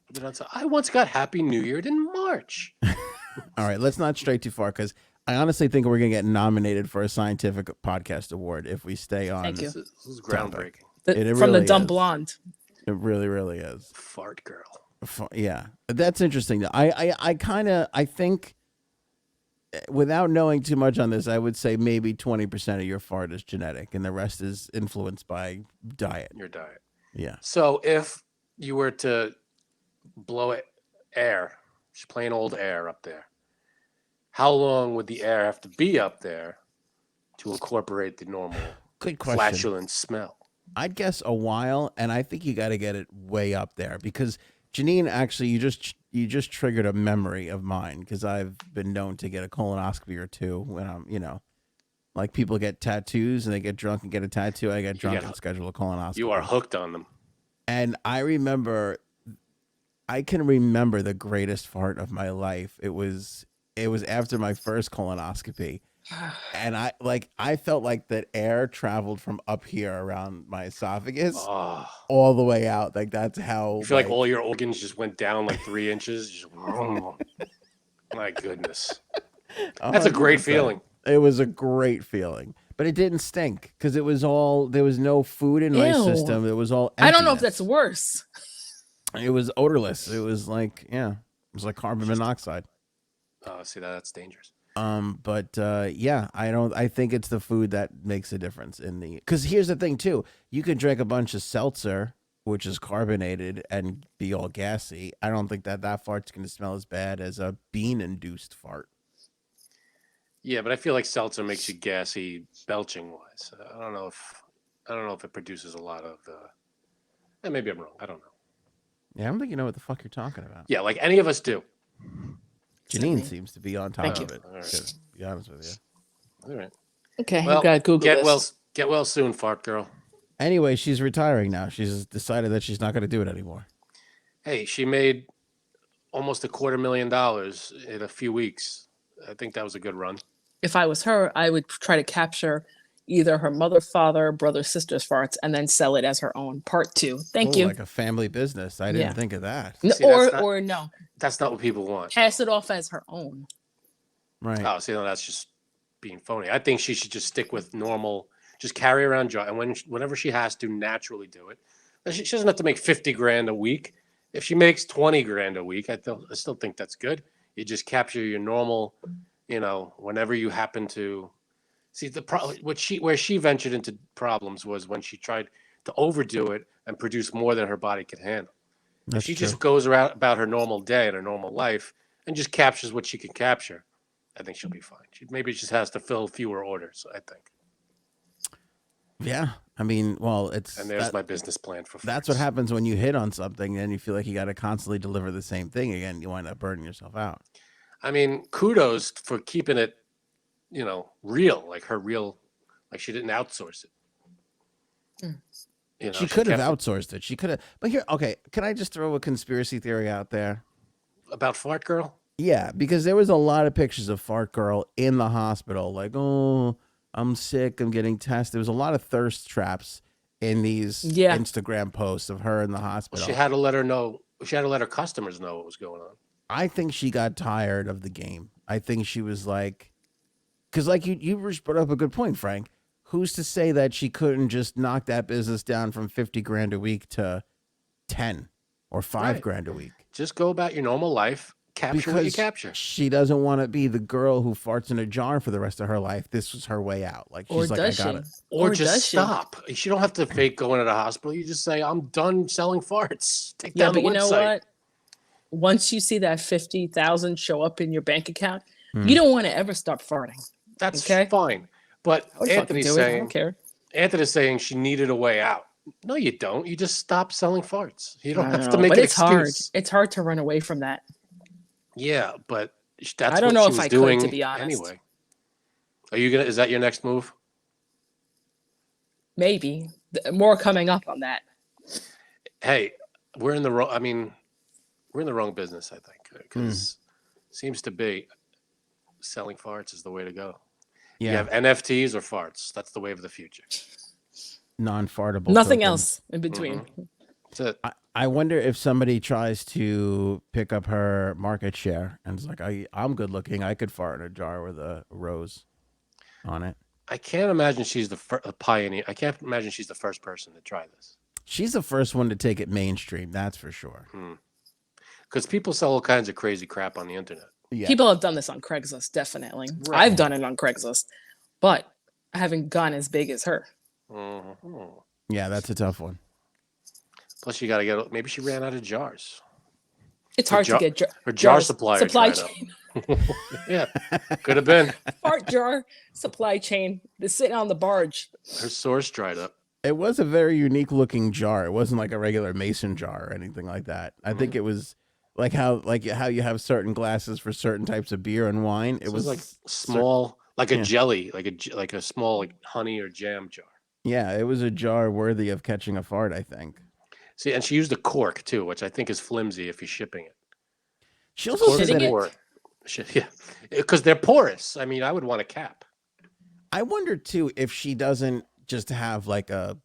They did it on I once got Happy New Year in March. All right, let's not stray too far because I honestly think we're gonna get nominated for a scientific podcast award if we stay on. Thank you. This is groundbreaking. It From the really dumb is. blonde. It really, really is. Fart girl. Yeah, that's interesting. Though. I think, without knowing too much on this, I would say maybe 20% of your fart is genetic, and the rest is influenced by diet. Your diet. Yeah. So if you were to blow air, just plain old air up there, how long would the air have to be up there to incorporate the normal Good question. flatulent smell? I'd guess a while, and I think you got to get it way up there because Janine, actually, you just triggered a memory of mine because I've been known to get a colonoscopy or two when I'm, like people get tattoos and they get drunk and get a tattoo. I get drunk and schedule a colonoscopy. You are hooked on them. And I can remember the greatest fart of my life. It was after my first colonoscopy. And I felt like that air traveled from up here around my esophagus all the way out. Like that's how you feel like all your organs just went down like 3 inches. Just, my goodness. That's a great feeling. It was a great feeling. But it didn't stink because there was no food in my system. It was all emptiness. I don't know if that's worse. It was odorless. It was like, it was like carbon monoxide. Oh, see, that's dangerous. I think it's the food that makes a difference because here's the thing too. You can drink a bunch of seltzer, which is carbonated, and be all gassy. I don't think that fart's going to smell as bad as a bean-induced fart. Yeah, but I feel like seltzer makes you gassy belching wise. I don't know if it produces a lot of maybe I'm wrong. I don't know. Yeah, I don't think you know what the fuck you're talking about. Yeah, like any of us do. Janine seems to be on top Thank of it. All right. To be honest with you. All right. Okay, Well, I've got to Google this. Get well soon, fart girl. Anyway, she's retiring now. She's decided that she's not going to do it anymore. Hey, she made almost $250,000 in a few weeks. I think that was a good run. If I was her, I would try to capture either her mother, father, brother, sister's farts and then sell it as her own. Part 2. Thank you. Like a family business. I didn't think of that. No, See, or no. That's not what people want. Pass it off as her own. Right. Oh, see, no, that's just being phony. I think she should just stick with normal, just carry around jar, and whenever she has to, naturally do it. She doesn't have to make $50,000 a week. If she makes $20,000 a week, I still think that's good. You just capture your normal, whenever you happen to see the problem. Where she ventured into problems was when she tried to overdo it and produce more than her body could handle. If she just goes around about her normal day and her normal life and just captures what she can capture, I think she'll be fine. She maybe just has to fill fewer orders, I think. Yeah. I mean, well, there's my business plan for that's what happens when you hit on something and you feel like you got to constantly deliver the same thing again. You wind up burning yourself out. I mean, kudos for keeping it, real, like she didn't outsource it. She could have outsourced it. She could have. But here, okay, can I just throw a conspiracy theory out there? About Fart Girl? Yeah, because there was a lot of pictures of Fart Girl in the hospital. Like, oh, I'm sick. I'm getting tested. There was a lot of thirst traps in these Instagram posts of her in the hospital. Well, she had to let her know. She had to let her customers know what was going on. I think she got tired of the game. I think she was like, because like you brought up a good point, Frank. Who's to say that she couldn't just knock that business down from $50,000 a week to 10 or $5,000 a week? Just go about your normal life. Capture what you capture. She doesn't want to be the girl who farts in a jar for the rest of her life. This was her way out. Like she's like, I got it. Or just stop. She don't have to fake going to the hospital. You just say, I'm done selling farts. Take down the website. You know what? Once you see that 50,000 show up in your bank account, you don't want to ever stop farting. That's fine. But Anthony's saying she needed a way out. No, you don't. You just stop selling farts. You don't have to make an excuse. It's hard to run away from that. Yeah, but that's I don't know if I doing could, to be honest. Anyway. Are you gonna? Is that your next move? Maybe more coming up on that. Hey, we're in the wrong. I mean, we're in the wrong business. I think because seems to be selling farts is the way to go. Yeah. You have NFTs or farts. That's the way of the future. Non-fartable. Nothing tokens. else in between. Mm-hmm. That's it. I wonder if somebody tries to pick up her market share and is like, I'm good looking. I could fart in a jar with a rose on it. I can't imagine she's the pioneer. I can't imagine she's the first person to try this. She's the first one to take it mainstream. That's for sure. Because people sell all kinds of crazy crap on the internet. Yeah. People have done this on Craigslist, definitely. Right. I've done it on Craigslist, but I haven't gone as big as her. Mm-hmm. Yeah, that's a tough one. Plus, you got to get. Maybe she ran out of jars. It's hard to get her jar supply chain. Yeah, could have been. Fart jar supply chain. They're sitting on the barge. Her source dried up. It was a very unique looking jar. It wasn't like a regular mason jar or anything like that. I think it was like how you have certain glasses for certain types of beer and wine. It was like small, like a yeah. jelly, like a small like honey or jam jar. Yeah, it was a jar worthy of catching a fart, I think. See, and she used a cork too, which I think is flimsy if you're shipping it. She The also cork said is that porous. Yeah, because they're porous. I mean, I would want a cap. I wonder too if she doesn't just have like a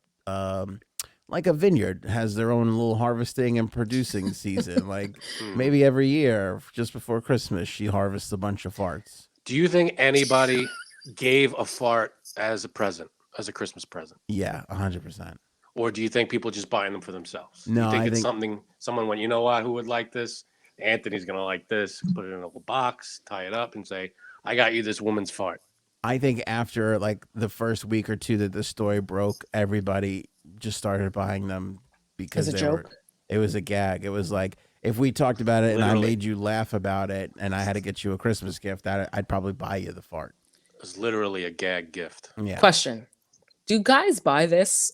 vineyard has their own little harvesting and producing season. Like maybe every year, just before Christmas, she harvests a bunch of farts. Do you think anybody gave a fart as a present, as a Christmas present? Yeah, 100%. Or do you think people just buying them for themselves? No, you think I it's think something someone went, you know what, who would like this? Anthony's gonna like this. Put it in a little box, tie it up, and say, I got you this woman's fart. I think after like the first week or two that the story broke, everybody just started buying them because As a joke? It was a gag. It was like if we talked about it and I Literally. made you laugh about it and I had to get you a Christmas gift, I'd probably buy you the fart. It was literally a gag gift. Yeah. Question: do guys buy this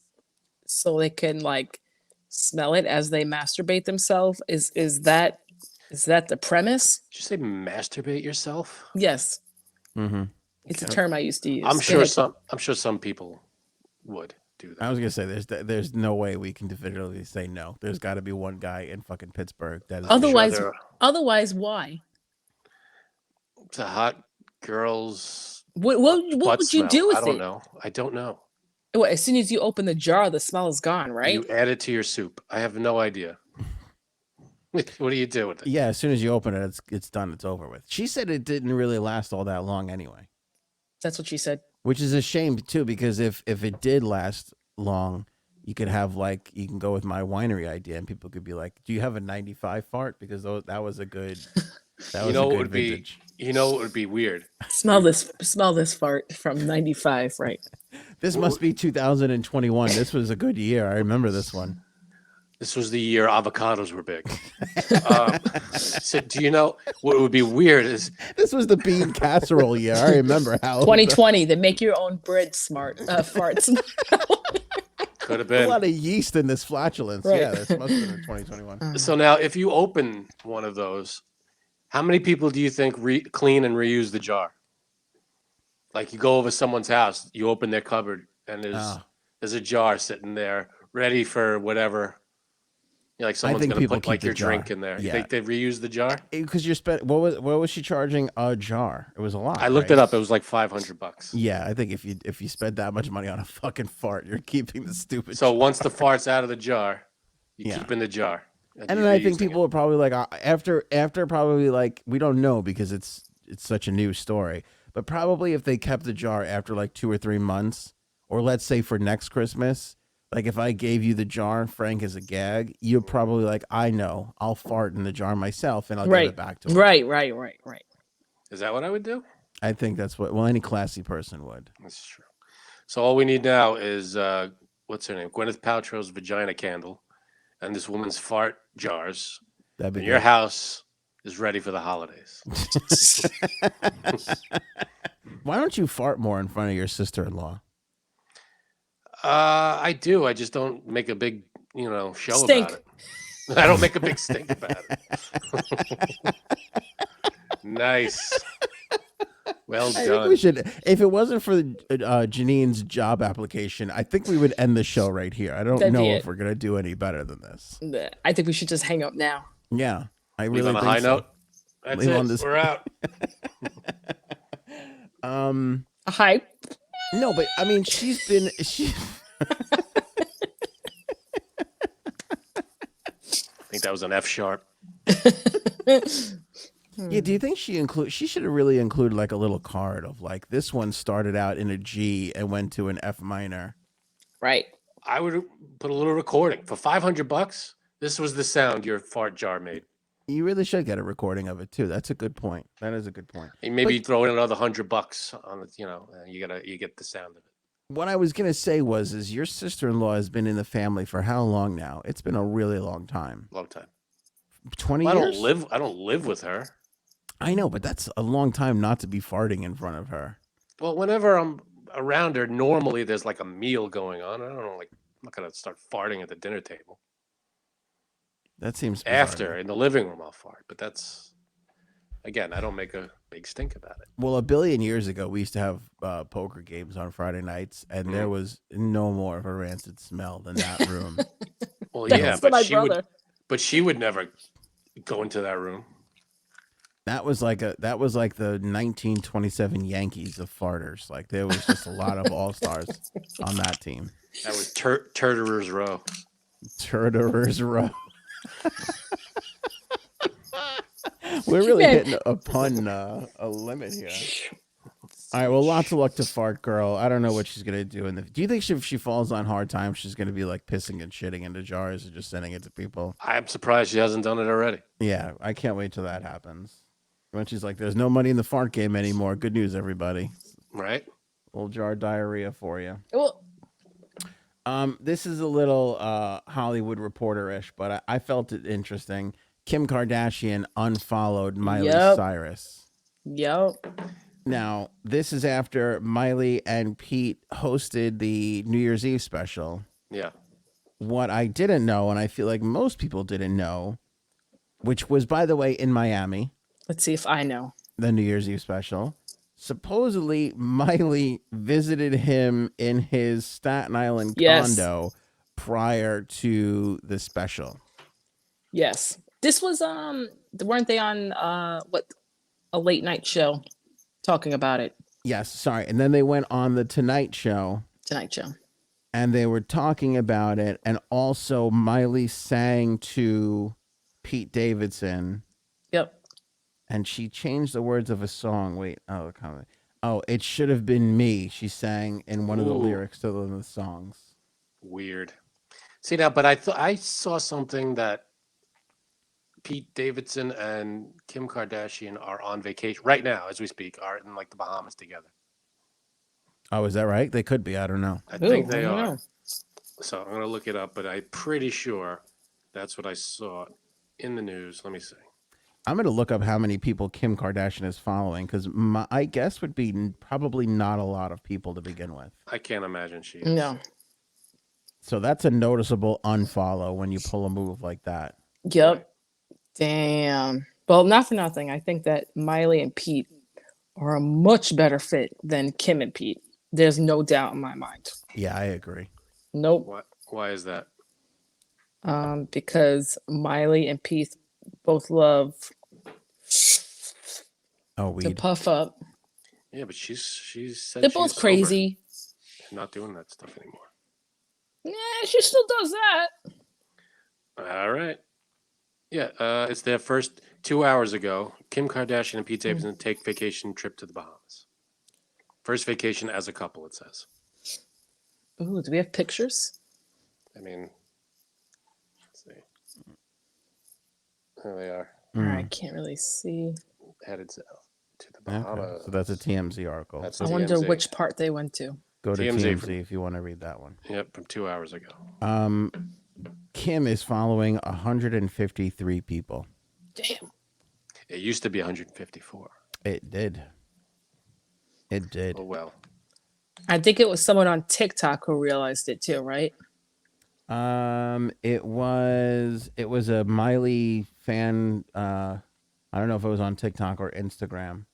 so they can like smell it as they masturbate themselves? Is that the premise? Did you say masturbate yourself? Yes, Mm-hmm. it's a term I used to use. I'm Go sure ahead. some people would do I that. was gonna say there's no way we can definitively say no. There's got to be one guy in fucking Pittsburgh that is. Otherwise, Sure, otherwise, why? to hot girls. What butt would you smell. do with I don't it? know. I don't know. Well, as soon as you open the jar, the smell is gone, right? You add it to your soup. I have no idea. What do you do with it? Yeah, as soon as you open it, it's done. It's over with. She said it didn't really last all that long anyway, That's what she said. which is a shame too. Because if it did last long, you could have like you can go with my winery idea, and people could be like, "Do you have a '95 fart?" Because that was a good. That was You know a what good would vintage. be? You know what would be weird? Smell this fart from '95, right? This must be 2021. This was a good year. I remember this one. This was the year avocados were big. So do you know what would be weird is This was the bean casserole year. I remember how 2020, they make your own bread farts. could have a been. lot of yeast in this flatulence. Right. Yeah, this must have been 2021. So now, if you open one of those, how many people do you think clean and reuse the jar? Like you go over someone's house, you open their cupboard, and there's a jar sitting there ready for whatever. Like someone's think gonna people put like keep the your drink jar. in there. You Yeah. think they reuse the jar? Because you're what was she charging a jar? It was a lot. I looked right? it up. It was like $500. Yeah, I think if you spend that much money on a fucking fart, you're keeping the stupid. So once the fart's out of the jar, you Yeah. keep in the jar. and you're then I think reusing it. people are probably like after probably like we don't know because it's such a new story, but probably if they kept the jar after like 2 or 3 months, or let's say for next Christmas, like if I gave you the jar, Frank, as a gag, you're probably like, I know, I'll fart in the jar myself and I'll give it back to him. Right. Is that what I would do? I think that's what any classy person would. That's true. So all we need now is what's her name? Gwyneth Paltrow's vagina candle and this woman's fart jars. That'd be And your good. house is ready for the holidays. Why don't you fart more in front of your sister-in-law? I do. I just don't make a big, show Stink. about it. I don't make a big stink about it. Nice. Well I think done. we should. If it wasn't for Janine's job application, I think we would end the show right here. I don't That'd know be if it. we're gonna do any better than this. I think we should just hang up now. Yeah, I Leave really on a think high so. note. That's Leave it. on this- We're out. Hi. No, but I mean, she. I think that was an F sharp. Yeah, do you think she should have really included like a little card of like this one started out in a G and went to an F minor. Right. I would put a little recording for $500. This was the sound your fart jar made. You really should get a recording of it too. That's a good point. That is a good point. And maybe throw in another $100 on it. You get the sound of it. What I was gonna say is your sister-in-law has been in the family for how long now? It's been a really long time. Long time. 20 Well, years? I don't live with her. I know, but that's a long time not to be farting in front of her. Well, whenever around her, normally there's like a meal going on. I don't know, like I'm not gonna start farting at the dinner table. That seems bizarre to After me. in the living room, I'll fart. But that's again, I don't make a big stink about it. Well, a billion years ago, we used to have poker games on Friday nights, and there was no more of a rancid smell than that room. Well, Thanks yeah, to but my she would. brother. But she would never go into that room. That was like the 1927 Yankees of farters. Like there was just a lot of all stars on that team. That was Turturer's Row. Turturer's Row. We're really Man. hitting a pun a limit here. All right, well, lots of luck to Fart Girl. I don't know what she's gonna do. Do you think if she falls on hard times, she's gonna be like pissing and shitting into jars and just sending it to people? I'm surprised she hasn't done it already. Yeah, I can't wait till that happens. When she's like, "There's no money in the fart game anymore." Good news, everybody. Right? Little jar of diarrhea for you. Well, This is a little Hollywood Reporter-ish, but I felt it interesting. Kim Kardashian unfollowed Miley Yep. Cyrus. yep. Now, this is after Miley and Pete hosted the New Year's Eve special. Yeah. What I didn't know, and I feel like most people didn't know, which was, by the way, in Miami, Let's see if I know. the New Year's Eve special. Supposedly, Miley visited him in his Staten Island Yes. condo prior to the special. Yes. This was weren't they on a late night show talking about it? Yes, sorry. And then they went on the Tonight Show Tonight Show. and they were talking about it. And also, Miley sang to Pete Davidson. Yep. And she changed the words of a song. Wait, it should have been me. She sang in one of the Ooh. lyrics to one of the songs. Weird. See now, but I saw something that Pete Davidson and Kim Kardashian are on vacation right now as we speak, are in like the Bahamas together. Oh, is that right? They could be. I don't know. I think Ooh, they I don't are. know. So I'm gonna look it up, but I'm pretty sure that's what I saw in the news. Let me see. I'm going to look up how many people Kim Kardashian is following because my guess would be probably not a lot of people to begin with. I can't imagine she is. No. So that's a noticeable unfollow when you pull a move like that. Yep. Damn. Well, not for nothing. I think that Miley and Pete are a much better fit than Kim and Pete. There's no doubt in my mind. Yeah, I agree. Nope. What? Why is that? Because Miley and Pete both love Oh, to weed. puff up. Yeah, but she said They're she's both sober. crazy. She's not doing that stuff anymore. Yeah, she still does that. All right. Yeah, it's their first 2 hours ago. Kim Kardashian and Pete Davidson take vacation trip to the Bahamas. First vacation as a couple, it says. Ooh, do we have pictures? I mean, let's see. There they are, I can't really see. headed south to the Okay. Bahamas. So that's a TMZ article. That's I wonder TMZ. which part they went to. Go to TMZ TMZ if you want to read that one. Yep, from 2 hours ago. Kim is following 153 people. Damn. It used to be 154. It did. It did. Oh well. I think it was someone on TikTok who realized it too, right? It was a Miley fan. I don't know if it was on TikTok or Instagram,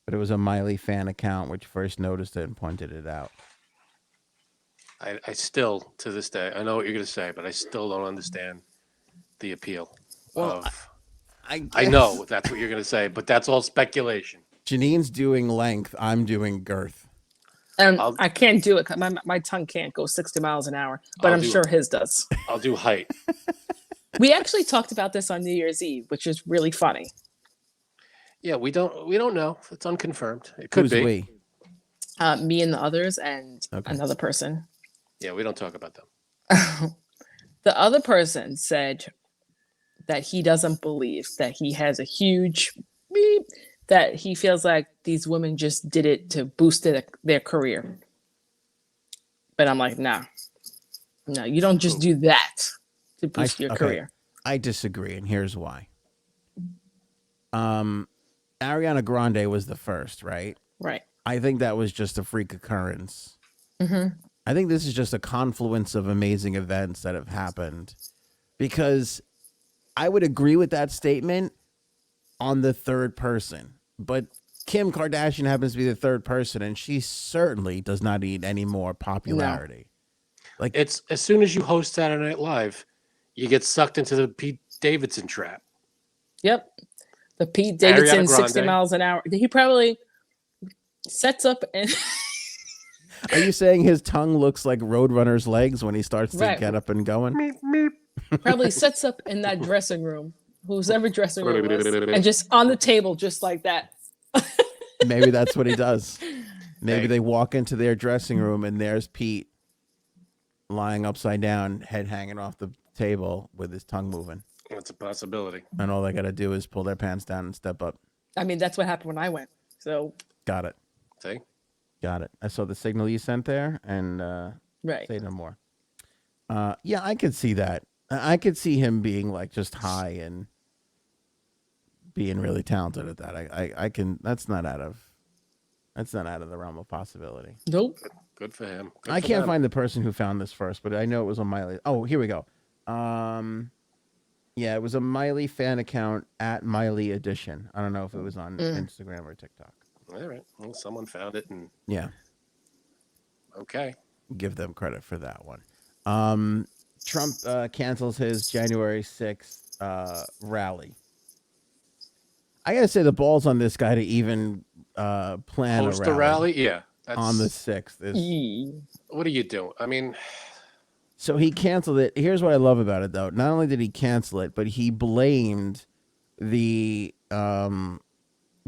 but it was a Miley fan account which first noticed it and pointed it out. I still, to this day, I know what you're going to say, but I still don't understand the appeal Well, of. I guess know that's what you're going to say, but that's all speculation. Janine's doing length. I'm doing girth. And I'll- I can't do it. 'Cause my tongue can't go 60 miles an hour, but I'll I'm do sure it. his does. I'll do height. We actually talked about this on New Year's Eve, which is really funny. Yeah, we don't know. It's unconfirmed. It could Who's be. we? Me and the others and Okay. another person. Yeah, we don't talk about them. The other person said that he doesn't believe that he has a huge beep, that he feels like these women just did it to boost their career. But I'm like, nah, no, you don't just do that to boost your okay. career. I disagree, and here's why. Ariana Grande was the first, right? Right. I think that was just a freak occurrence. Mm-hmm. I think this is just a confluence of amazing events that have happened, because I would agree with that statement on the third person, but Kim Kardashian happens to be the third person, and she certainly does not need any more popularity. Like, It's as soon as you host Saturday Night Live, you get sucked into the Pete Davidson trap. Yep. The Pete Davidson Ariana 60 Grande. miles an hour. He probably sets up and are you saying his tongue looks like Roadrunner's legs when he starts to Right. get up and going? Meep, meep. probably sets up in that dressing room, whose ever dressing room it was, and just on the table, just like that. Maybe that's what he does. Maybe Hey. they walk into their dressing room and there's Pete lying upside down, head hanging off the table with his tongue moving. That's a possibility. And all they got to do is pull their pants down and step up. I mean, that's what happened when I went. So, Got it. See? Got it. I saw the signal you sent there, and right. say no more. Yeah, I could see that. I could see him being like just high and being really talented at that. I can. That's not out of the realm of possibility. Nope. Good for him. Good I for can't them. find the person who found this first, but I know it was on Miley. Oh, here we go. Yeah, it was a Miley fan account at Miley Edition. I don't know if it was on Instagram or TikTok. All right. Well, someone found it, and Yeah, okay. give them credit for that one. Trump cancels his January 6th rally. I gotta say the balls on this guy to even plan Host a a rally? Yeah. That's, on the 6th is. Yee. What are you doing? I mean, So he canceled it. Here's what I love about it, though. Not only did he cancel it, but he blamed the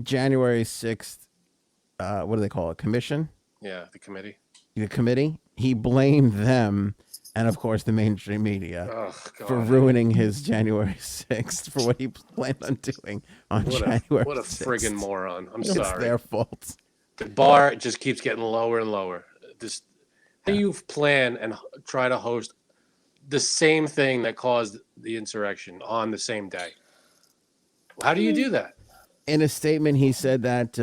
January 6th, what do they call it, commission? yeah, the committee. The committee. He blamed them and, of course, the mainstream media Oh, God. for ruining his January 6th for what he planned on doing on January What a 6th. friggin' moron. I'm It's sorry. their fault. The bar just keeps getting lower and lower. This, how do you plan and try to host the same thing that caused the insurrection on the same day? How do you do that? In a statement, he said that,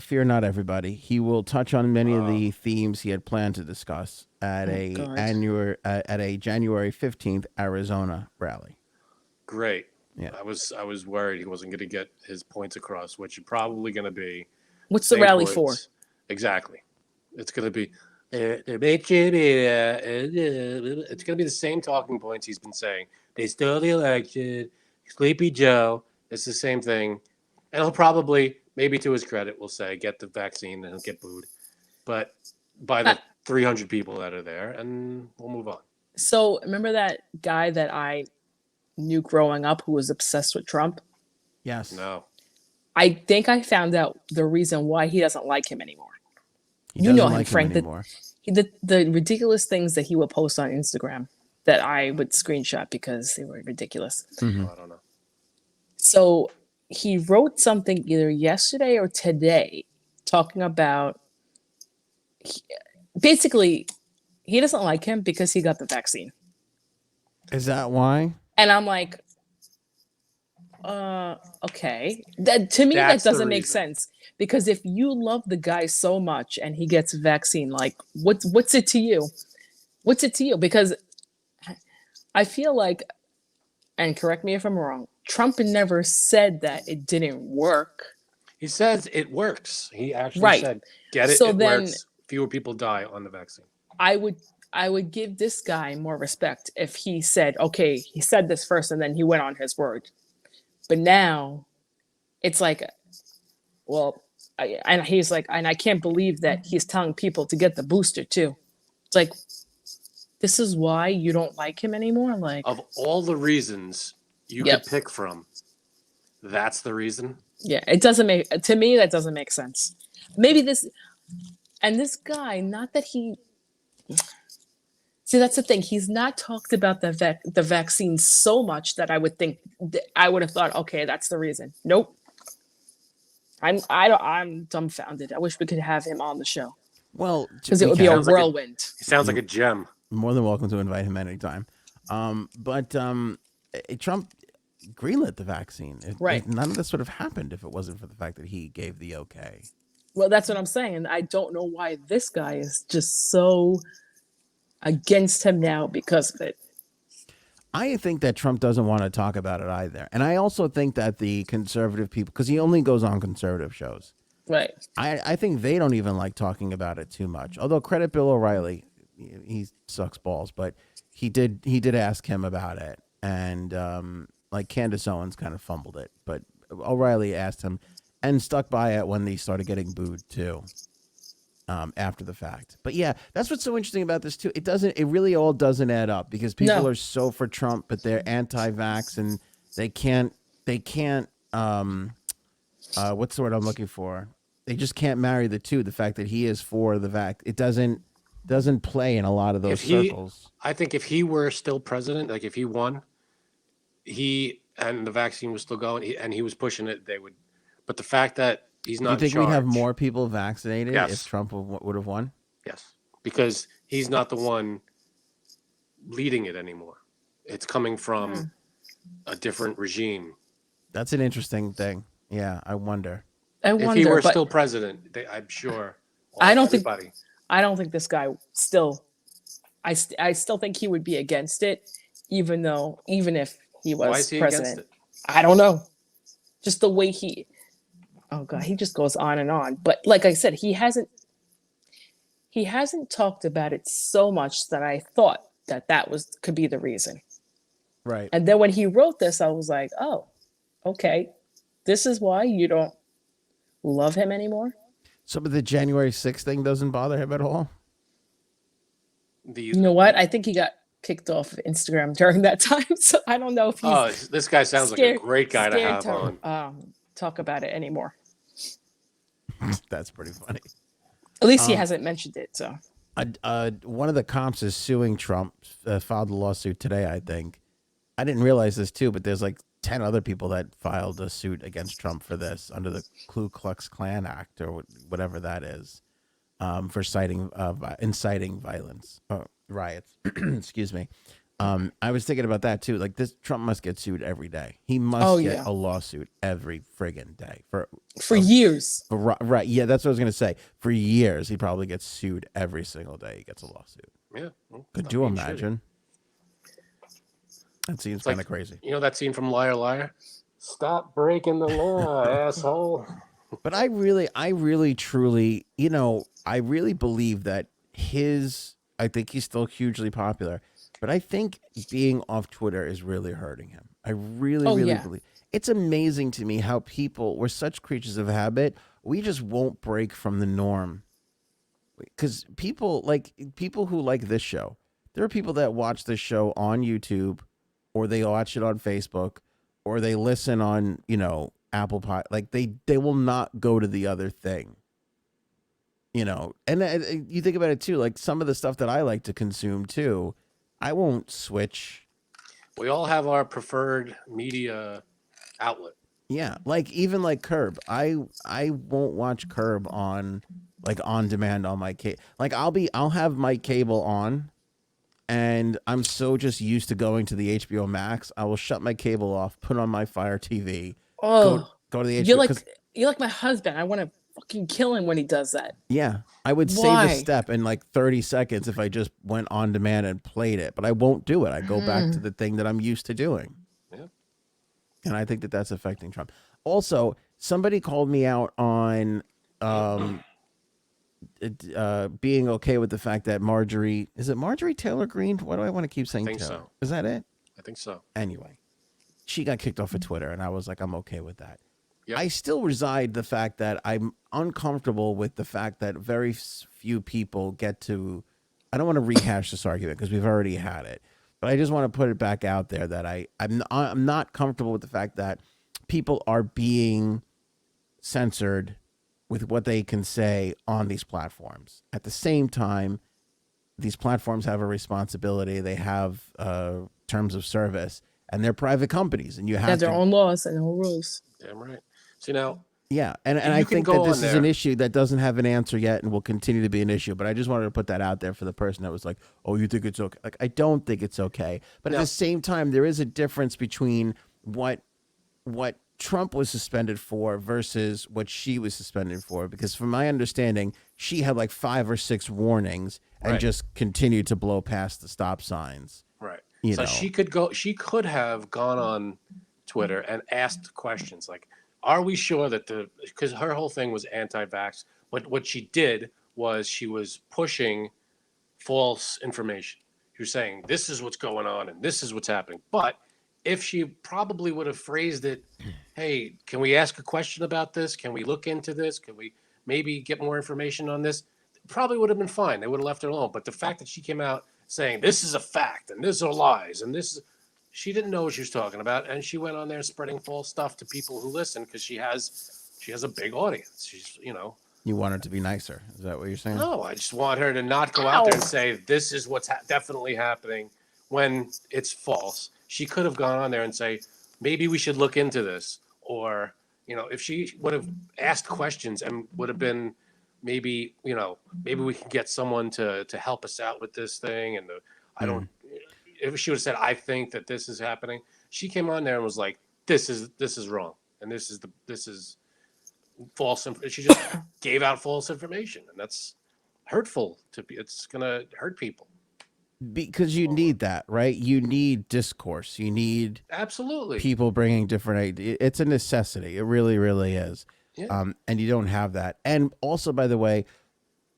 fear not, everybody. He will touch on many of the themes he had planned to discuss at a God. at a January 15th Arizona rally. Great. Yeah. I was worried he wasn't going to get his points across, which are probably going to be What's the same rally points. for? Exactly. It's going to be it's going to be the same talking points he's been saying. They stole the election. Sleepy Joe. It's the same thing. And he'll probably, maybe to his credit, will say, get the vaccine and he'll get booed. But by the 300 people that are there, and we'll move on. So, remember that guy that I knew growing up who was obsessed with Trump? Yes. No. I think I found out the reason why he doesn't like him anymore. He You doesn't know him, like Frank, anymore. The ridiculous things that he would post on Instagram that I would screenshot because they were ridiculous. Mhm. I don't know. So he wrote something either yesterday or today talking about basically he doesn't like him because he got the vaccine. Is that why? And I'm like, okay. That, to me, That's that the doesn't make reason. sense. Because if you love the guy so much and he gets a vaccine, like what's it to you? What's it to you? Because I feel like, and correct me if I'm wrong, Trump never said that it didn't work. He says it works. He actually Right. said, get it, So it then- works. Fewer people die on the vaccine. I would give this guy more respect if he said, okay, he said this first and then he went on his word. But now it's like, well, and he's like, and I can't believe that he's telling people to get the booster too. It's like, this is why you don't like him anymore? Like, Of all the reasons you Yep. could pick from, that's the reason. yeah, it doesn't make, to me, that doesn't make sense. Maybe this guy, not that he, see, that's the thing. He's not talked about the vaccine so much that I would think, I would have thought, okay, that's the reason. Nope. I'm dumbfounded. I wish we could have him on the show Well, because it we would be a can. Sounds like a- whirlwind. He sounds like a gem. More than welcome to invite him anytime. But Trump greenlit the vaccine. Right. None of this would have happened if it wasn't for the fact that he gave the okay. Well, that's what I'm saying. I don't know why this guy is just so against him now because of it. I think that Trump doesn't want to talk about it either. And I also think that the conservative people, because he only goes on conservative shows, Right. I think they don't even like talking about it too much. Although credit Bill O'Reilly, he sucks balls, but he did ask him about it. And like Candace Owens kind of fumbled it, but O'Reilly asked him and stuck by it when they started getting booed too. After the fact. But yeah, that's what's so interesting about this too. It really all doesn't add up because people are so for Trump, but they're anti-vax and they can't, what's the word I'm looking for? They just can't marry the two. The fact that he is for the vax, it doesn't play in a lot of those circles. I think if he were still president, like if he won, and the vaccine was still going and he was pushing it, they would, but the fact that he's not. Do you think we'd have more people vaccinated Yes. if Trump would have won? Yes, because he's not the one leading it anymore. It's coming from a different regime. That's an interesting thing. Yeah, I wonder. If he were still president, I'm sure. I don't think this guy still. I still think he would be against it, even if he was Why is he president. against it? I don't know. Just the way he. Oh God, he just goes on and on. But like I said, he hasn't talked about it so much that I thought that could be the reason. Right. And then when he wrote this, I was like, oh, okay, this is why you don't love him anymore. So, but the January 6th thing doesn't bother him at all? You know what? I think he got kicked off of Instagram during that time. So I don't know if he's. Oh, this guy sounds like a great guy to have on. Talk about it anymore. That's pretty funny. At least he hasn't mentioned it. So one of the comps is suing Trump, filed a lawsuit today, I think. I didn't realize this too, but there's like 10 other people that filed a suit against Trump for this under the Ku Klux Klan Act or whatever that is, for inciting violence, riots. Excuse me. I was thinking about that too. Like this, Trump must get sued every day. He must get a lawsuit every friggin' day for years. Right? Yeah, that's what I was gonna say. For years, he probably gets sued every single day. He gets a lawsuit. Yeah. Could you imagine? That seems kind of crazy. You know that scene from Liar Liar? Stop breaking the law, asshole. But I really, truly, I really believe that I think he's still hugely popular. But I think being off Twitter is really hurting him. I really believe. It's amazing to me how we're such creatures of habit. We just won't break from the norm. Because people who like this show, there are people that watch this show on YouTube, or they watch it on Facebook, or they listen on, Apple Pie. Like they will not go to the other thing. And you think about it too, like some of the stuff that I like to consume too, I won't switch. We all have our preferred media outlet. Yeah, like even like Curb. I won't watch Curb on demand on my cable. Like I'll have my cable on, and I'm so just used to going to the HBO Max. I will shut my cable off, put on my Fire TV. Oh, go to the HBO. You're like my husband. I want to fucking kill him when he does that. Yeah, I would save a step in like 30 seconds if I just went on demand and played it, but I won't do it. I go back to the thing that I'm used to doing. Yeah. And I think that that's affecting Trump. Also, somebody called me out on being okay with the fact that Marjorie Taylor Greene? Why do I want to keep saying I think Taylor? so. Is that it? I think so. Anyway, she got kicked off of Twitter, and I was like, I'm okay with that. Yep. I still reside the fact that I'm uncomfortable with the fact that very few people get to. I don't want to rehash this argument because we've already had it, but I just want to put it back out there that I'm not comfortable with the fact that people are being censored with what they can say on these platforms. At the same time, these platforms have a responsibility. They have terms of service, and they're private companies, and you have their own laws and their own rules. Damn right. See now. Yeah, and I think that this is an issue that doesn't have an answer yet and will continue to be an issue. But I just wanted to put that out there for the person that was like, oh, you think it's okay? Like, I don't think it's okay. But at the same time, there is a difference between what Trump was suspended for versus what she was suspended for, because from my understanding, she had like 5 or 6 warnings and Right. just continued to blow past the stop signs. Right. You So know. she could have gone on Twitter and asked questions like, are we sure that because her whole thing was anti-vax, but what she did was she was pushing false information. She was saying, this is what's going on and this is what's happening. But if she probably would have phrased it, hey, can we ask a question about this? Can we look into this? Can we maybe get more information on this? Probably would have been fine. They would have left her alone. But the fact that she came out saying this is a fact and this are lies and this, she didn't know what she was talking about, and she went on there spreading false stuff to people who listen because she has a big audience. She's You want her to be nicer. Is that what you're saying? no, I just want her to not go out there and say this is what's definitely happening when it's false. She could have gone on there and say maybe we should look into this, or if she would have asked questions and would have been maybe maybe we can get someone to help us out with this thing, and if she would have said I think that this is happening, she came on there and was like this is wrong and this is false. She just gave out false information, and that's hurtful it's gonna hurt people. Because you need that, right? You need discourse. You need Absolutely people bringing different ideas. It's a necessity. It really, really is. Yeah. And you don't have that. And also, by the way,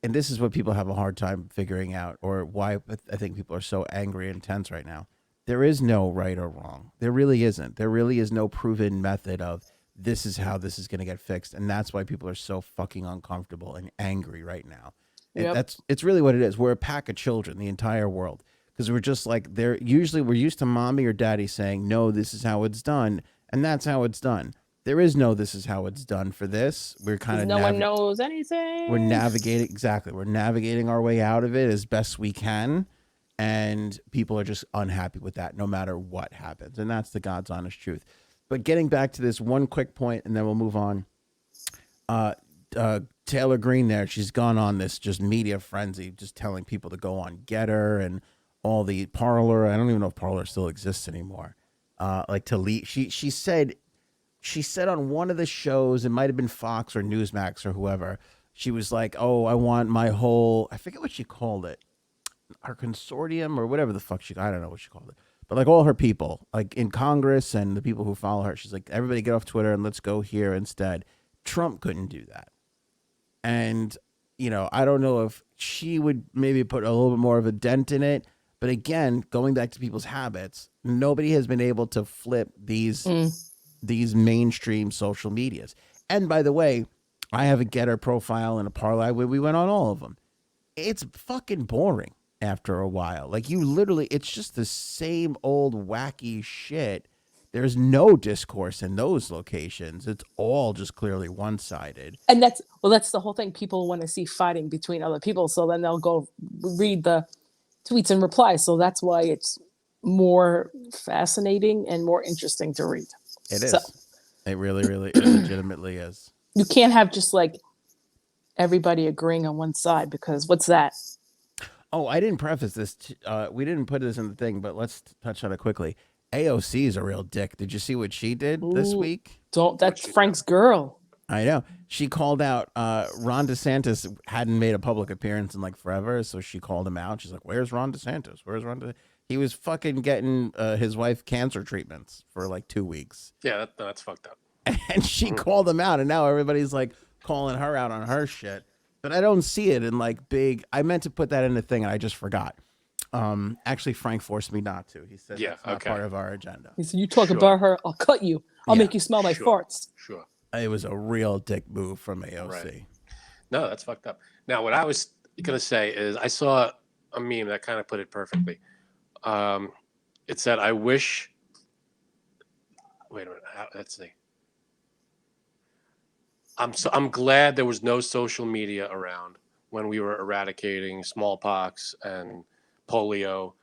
and this is what people have a hard time figuring out, or why I think people are so angry and tense right now. There is no right or wrong. There really isn't. There really is no proven method of this is how this is going to get fixed. And that's why people are so fucking uncomfortable and angry right now. Yep. It's really what it is. We're a pack of children, the entire world, because we're just like we're used to mommy or daddy saying, no, this is how it's done. And that's how it's done. There is no, this is how it's done for this. We're kind of, no one knows anything. We're navigating our way out of it as best we can. And people are just unhappy with that no matter what happens. And that's the God's honest truth. But getting back to this one quick point, and then we'll move on. Taylor Greene there, she's gone on this just media frenzy, just telling people to go on Getter and all the Parler. I don't even know if Parler still exists anymore. Like to leave. She said on one of the shows, it might have been Fox or Newsmax or whoever, she was like, oh, I want my whole, I forget what she called it, her consortium or whatever the fuck I don't know what she called it. But like all her people, like in Congress and the people who follow her, she's like, everybody get off Twitter and let's go here instead. Trump couldn't do that. And, I don't know if she would maybe put a little bit more of a dent in it. But again, going back to people's habits, nobody has been able to flip these mainstream social medias. And by the way, I have a Getter profile and a Parler where we went on all of them. It's fucking boring after a while. Like it's just the same old wacky shit. There's no discourse in those locations. It's all just clearly one-sided. And that's the whole thing. People want to see fighting between other people, so then they'll go read the tweets and replies. So that's why it's more fascinating and more interesting to read. It is. It really, really, it legitimately is. You can't have just like everybody agreeing on one side, because what's that? Oh, I didn't preface this. We didn't put this in the thing, but let's touch on it quickly. AOC is a real dick. Did you see what she did this week? That's Frank's girl. I know. She called out Ron DeSantis hadn't made a public appearance in like forever, so she called him out. She's like, where's Ron DeSantis? Where's Ron DeSantis? He was fucking getting his wife cancer treatments for like 2 weeks. Yeah, that's fucked up. And she called him out, and now everybody's like calling her out on her shit. But I don't see it in like big. I meant to put that in the thing, and I just forgot. Actually, Frank forced me not to. He said it's not part of our agenda. He said, you talk about her, I'll cut you. I'll make you smell my farts. Sure. It was a real dick move from AOC. Right. No, that's fucked up. Now, what I was going to say is I saw a meme that kind of put it perfectly. It said, I wish. Wait a minute. Let's see. I'm glad there was no social media around when we were eradicating smallpox and polio,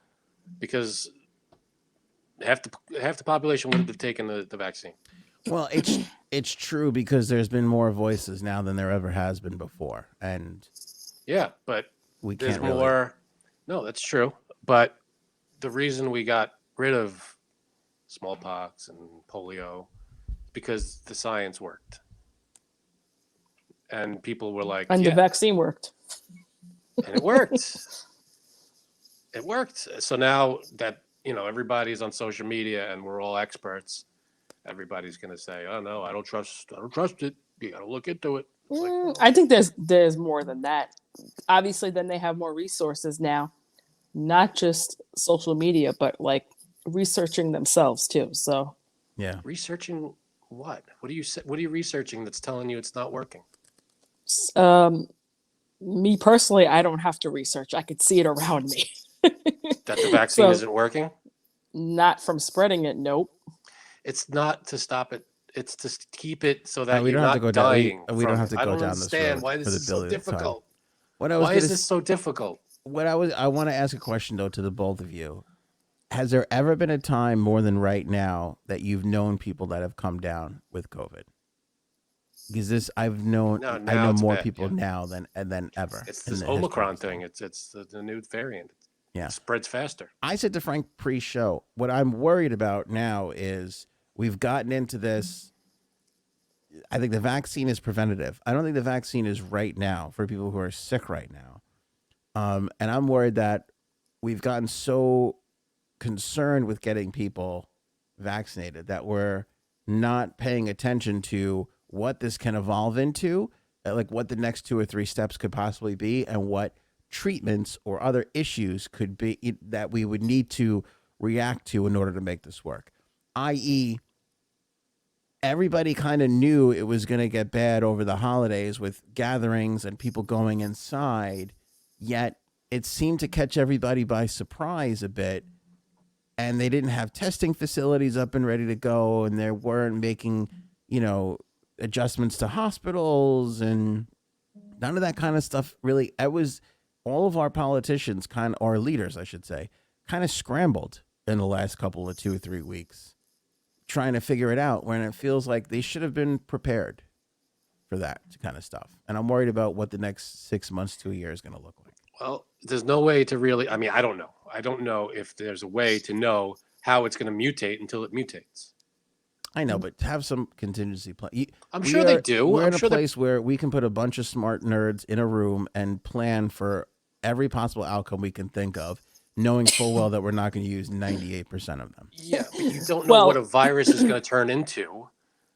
because half the population wouldn't have taken the vaccine. Well, it's true, because there's been more voices now than there ever has been before, and yeah, but there's more. No, that's true. But the reason we got rid of smallpox and polio because the science worked. And people were like, And yeah, the vaccine worked. and it worked. It worked. So now that, everybody's on social media and we're all experts, everybody's going to say, oh no, I don't trust it. You got to look into it. It's like, well, I think there's more than that. Obviously, then they have more resources now, not just social media, but like researching themselves too. So Yeah. researching what? What are you researching that's telling you it's not working? me personally, I don't have to research. I could see it around me. That the vaccine So- isn't working? Not from spreading it. Nope. It's not to stop it. It's to keep it so that we you're don't have to not go down. dying. We don't from have to it. I go don't down this understand road why for this the is so billionth time. difficult. What I was Why gonna is this so difficult? I want to ask a question though to the both of you. Has there ever been a time more than right now that you've known people that have come down with COVID? Because I know now it's more bad, people yeah. now than ever. It's in this the history of Omicron this thing. thing. It's the new variant. Yeah. It spreads faster. I said to Frank pre-show, what I'm worried about now is we've gotten into this. I think the vaccine is preventative. I don't think the vaccine is right now for people who are sick right now. And I'm worried that we've gotten so concerned with getting people vaccinated that we're not paying attention to what this can evolve into, like what the next 2 or 3 steps could possibly be, and what treatments or other issues could be that we would need to react to in order to make this work. I.e., everybody kind of knew it was going to get bad over the holidays with gatherings and people going inside, yet it seemed to catch everybody by surprise a bit. And they didn't have testing facilities up and ready to go, and they weren't making, adjustments to hospitals, and none of that kind of stuff really. It was all of our politicians or leaders, I should say, kind of scrambled in the last couple of 2 or 3 weeks trying to figure it out, when it feels like they should have been prepared for that kind of stuff. And I'm worried about what the next 6 months to a year is going to look like. Well, there's no way to really. I mean, I don't know. I don't know if there's a way to know how it's going to mutate until it mutates. I know, but have some contingency plan. I'm sure they do. We're I'm in a sure place where we can put a bunch of smart nerds in a room and plan for every possible outcome we can think of, knowing full well that we're not going to use 98% of them. Yeah, but you don't know what a virus is going to turn into.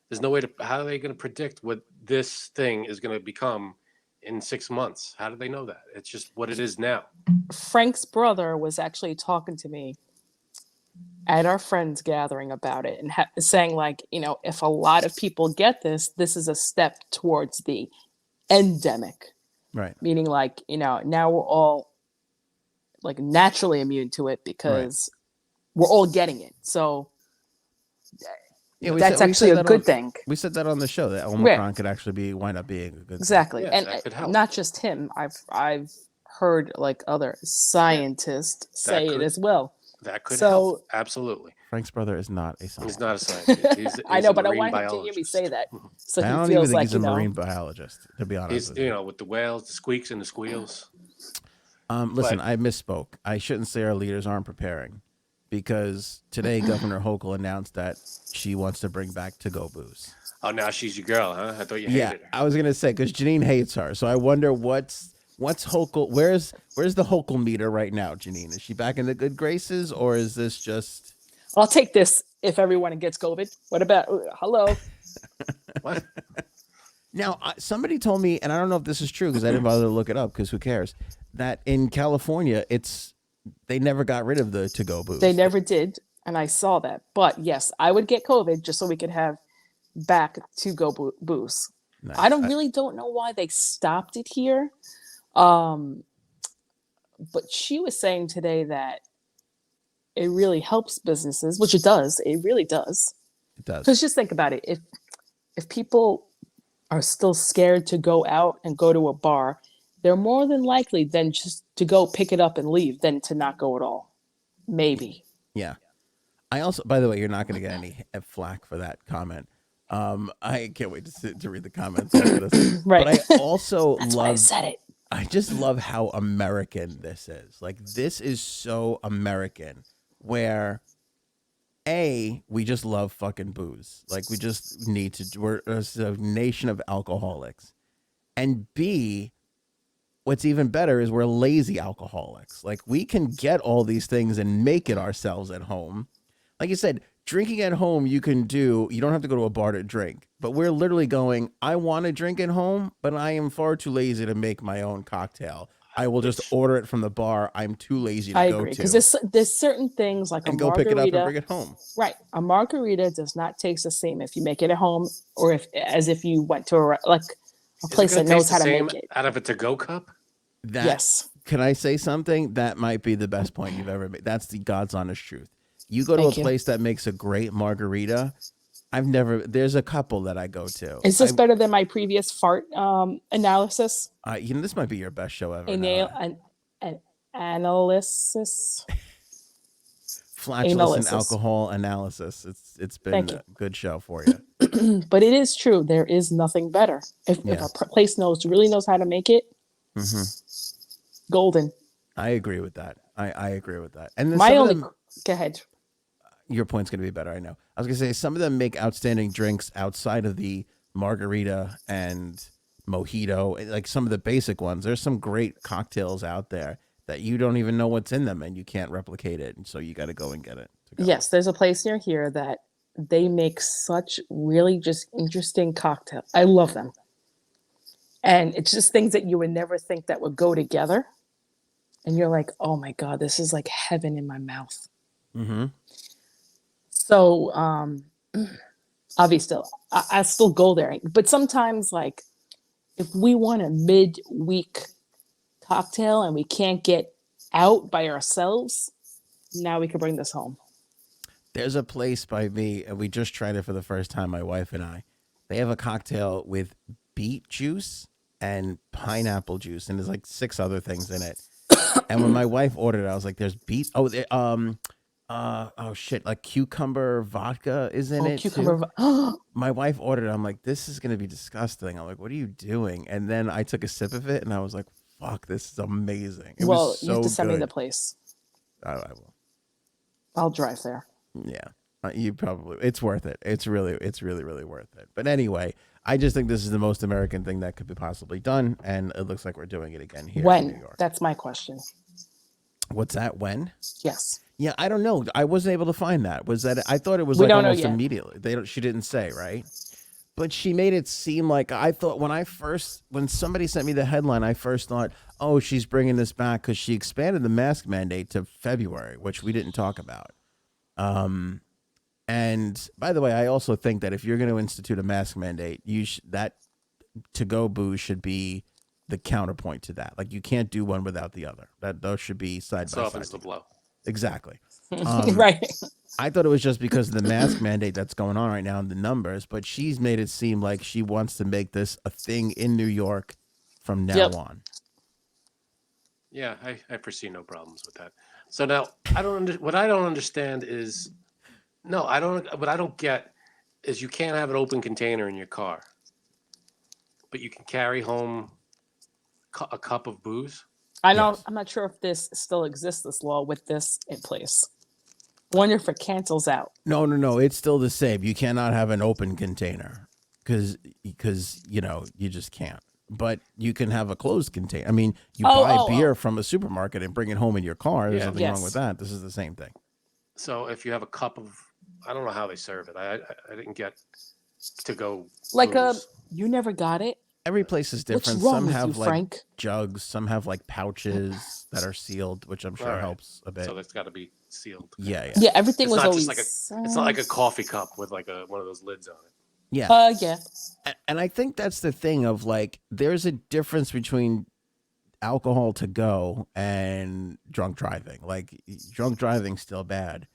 There's no way to. How are they going to predict what this thing is going to become in 6 months? How do they know that? It's just what it is now. Frank's brother was actually talking to me at our friends gathering about it and saying, like, if a lot of people get this is a step towards the endemic. Right. Meaning, like, now we're all like naturally immune to it because we're all getting it. So that's actually a good thing. We said that on the show, that Omicron could actually wind up being a good exactly. Yeah, and that could help. not just him. I've heard like other scientists say it as well. That could help. Absolutely. Frank's brother is not a scientist. He's not a scientist. He's I know, a but I marine want him to hear me say that. So I he don't feels even think like, he's a marine biologist, to be honest. He's, with you. with the whales, the squeaks and the squeals. Listen, I misspoke. I shouldn't say our leaders aren't preparing, because today Governor Hochul announced that she wants to bring back to-go booze. Oh, now she's your girl, huh? I thought you hated her. I was gonna say, because Janine hates her, so I wonder what's Hochul. Where's the Hochul meter right now, Janine? Is she back in the good graces, or is this just? I'll take this if everyone gets COVID. What about hello? What? Now, somebody told me, and I don't know if this is true because I didn't bother to look it up, because who cares, that in California, they never got rid of the to-go booze. They never did, and I saw that. But yes, I would get COVID just so we could have back to-go booze. Nice. I don't know why they stopped it here. But she was saying today that it really helps businesses, which it does. It really does. It does. Because just think about it. If people are still scared to go out and go to a bar, they're more than likely then just to go pick it up and leave than to not go at all. Maybe. Yeah. I also, by the way, you're not going to get any flack for that comment. I can't wait to read the comments after this. Right. But I also That's why I said it. I just love how American this is. Like, this is so American, where A, we just love fucking booze. Like we just need to. We're a nation of alcoholics. And B, what's even better is we're lazy alcoholics. Like we can get all these things and make it ourselves at home. Like you said, drinking at home you can do. You don't have to go to a bar to drink. But we're literally going, I want to drink at home, but I am far too lazy to make my own cocktail. I will just order it from the bar. I'm too lazy to I go agree, to. because there's certain things like and a go pick it up and margarita. bring it home. Right, a margarita does not taste the same if you make it at home or if you went to a place that knows how to make it. Out of a to-go cup? Yes. Can I say something? That might be the best point you've ever made. That's the God's honest truth. You go to Thank a you. place that makes a great margarita. There's a couple that I go to. Is this better than my previous fart analysis? This might be your best show ever. An analysis. Flatulence and analysis. alcohol analysis. It's been Thank a good show for you. But it is true. There is nothing better. If a place really knows how to make it, golden. I agree with that. I agree with that. And then Go ahead. Your point's going to be better. I know. I was going to say some of them make outstanding drinks outside of the margarita and mojito, like some of the basic ones. There's some great cocktails out there that you don't even know what's in them and you can't replicate it. And so you got to go and get it. Yes, there's a place near here that they make such really just interesting cocktails. I love them. And it's just things that you would never think that would go together. And you're like, oh my God, this is like heaven in my mouth. Mm-hmm. So obviously, I still go there. But sometimes, like, if we want a mid-week cocktail and we can't get out by ourselves, now we can bring this home. There's a place by me, and we just tried it for the first time, my wife and I. They have a cocktail with beet juice and pineapple juice, and there's like 6 other things in it. And when my wife ordered it, I was like, "There's beets." Oh shit! Like cucumber vodka is in it. Cucumber. My wife ordered it. I'm like, "This is gonna be disgusting." I'm like, "What are you doing?" And then I took a sip of it, and I was like, "Fuck, this is amazing." It was so you have to send me good. the place. I will. I'll drive there. Yeah, you probably. It's worth it. It's really worth it. But anyway, I just think this is the most American thing that could be possibly done, and it looks like we're doing it again here in New York. That's my question. What's that? When? Yes. Yeah, I don't know. I wasn't able to find that. Was that? I thought it was We like don't know almost yet. immediately. She didn't say, right? But she made it seem like I thought when somebody sent me the headline, I first thought, oh, she's bringing this back because she expanded the mask mandate to February, which we didn't talk about. And by the way, I also think that if you're going to institute a mask mandate, that to-go booze should be the counterpoint to that. Like you can't do one without the other. Those should be side by side. Softens the blow. Exactly. Right. I thought it was just because of the mask mandate that's going on right now and the numbers, but she's made it seem like she wants to make this a thing in New York from now on. Yeah, I foresee no problems with that. So now what I don't understand is what I don't get is you can't have an open container in your car, but you can carry home a cup of booze. I'm not sure if this still exists, this law with this in place. Wonder if it cancels out. No. It's still the same. You cannot have an open container because you just can't. But you can have a closed container. I mean, you buy beer from a supermarket and bring it home in your car. There's nothing wrong with that. This is the same thing. So if you have a cup of, I don't know how they serve it. I didn't get to go Like booze. you never got it? Every place is different. What's wrong Some with have you, like Frank? jugs. Some have like pouches that are sealed, which I'm sure All right. helps a bit. So that's got to be sealed. Yeah. Yeah, everything It's was not always just it's not like a coffee cup with like one of those lids on it. Yeah. yeah. And I think that's the thing of like, there's a difference between alcohol to go and drunk driving. Like drunk driving's still bad,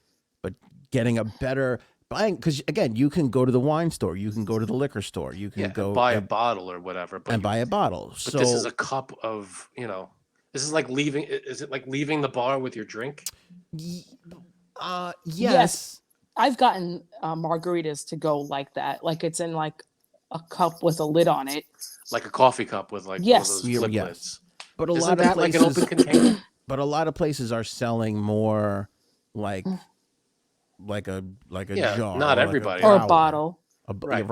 but getting a better buying, because again, you can go to the wine store, you can go to the liquor store, you can go buy a bottle or whatever, but buy a bottle. But so this is a cup of, this is like leaving. Is it like leaving the bar with your drink? yes. I've gotten margaritas to go like that. Like it's in like a cup with a lid on it. Like a coffee cup with like Yes. one of those flip Yes. lids. But a Isn't lot of that places, like an open container? but a lot of places are selling more like Yeah, jar, not or everybody. Or a growler. bottle. Right.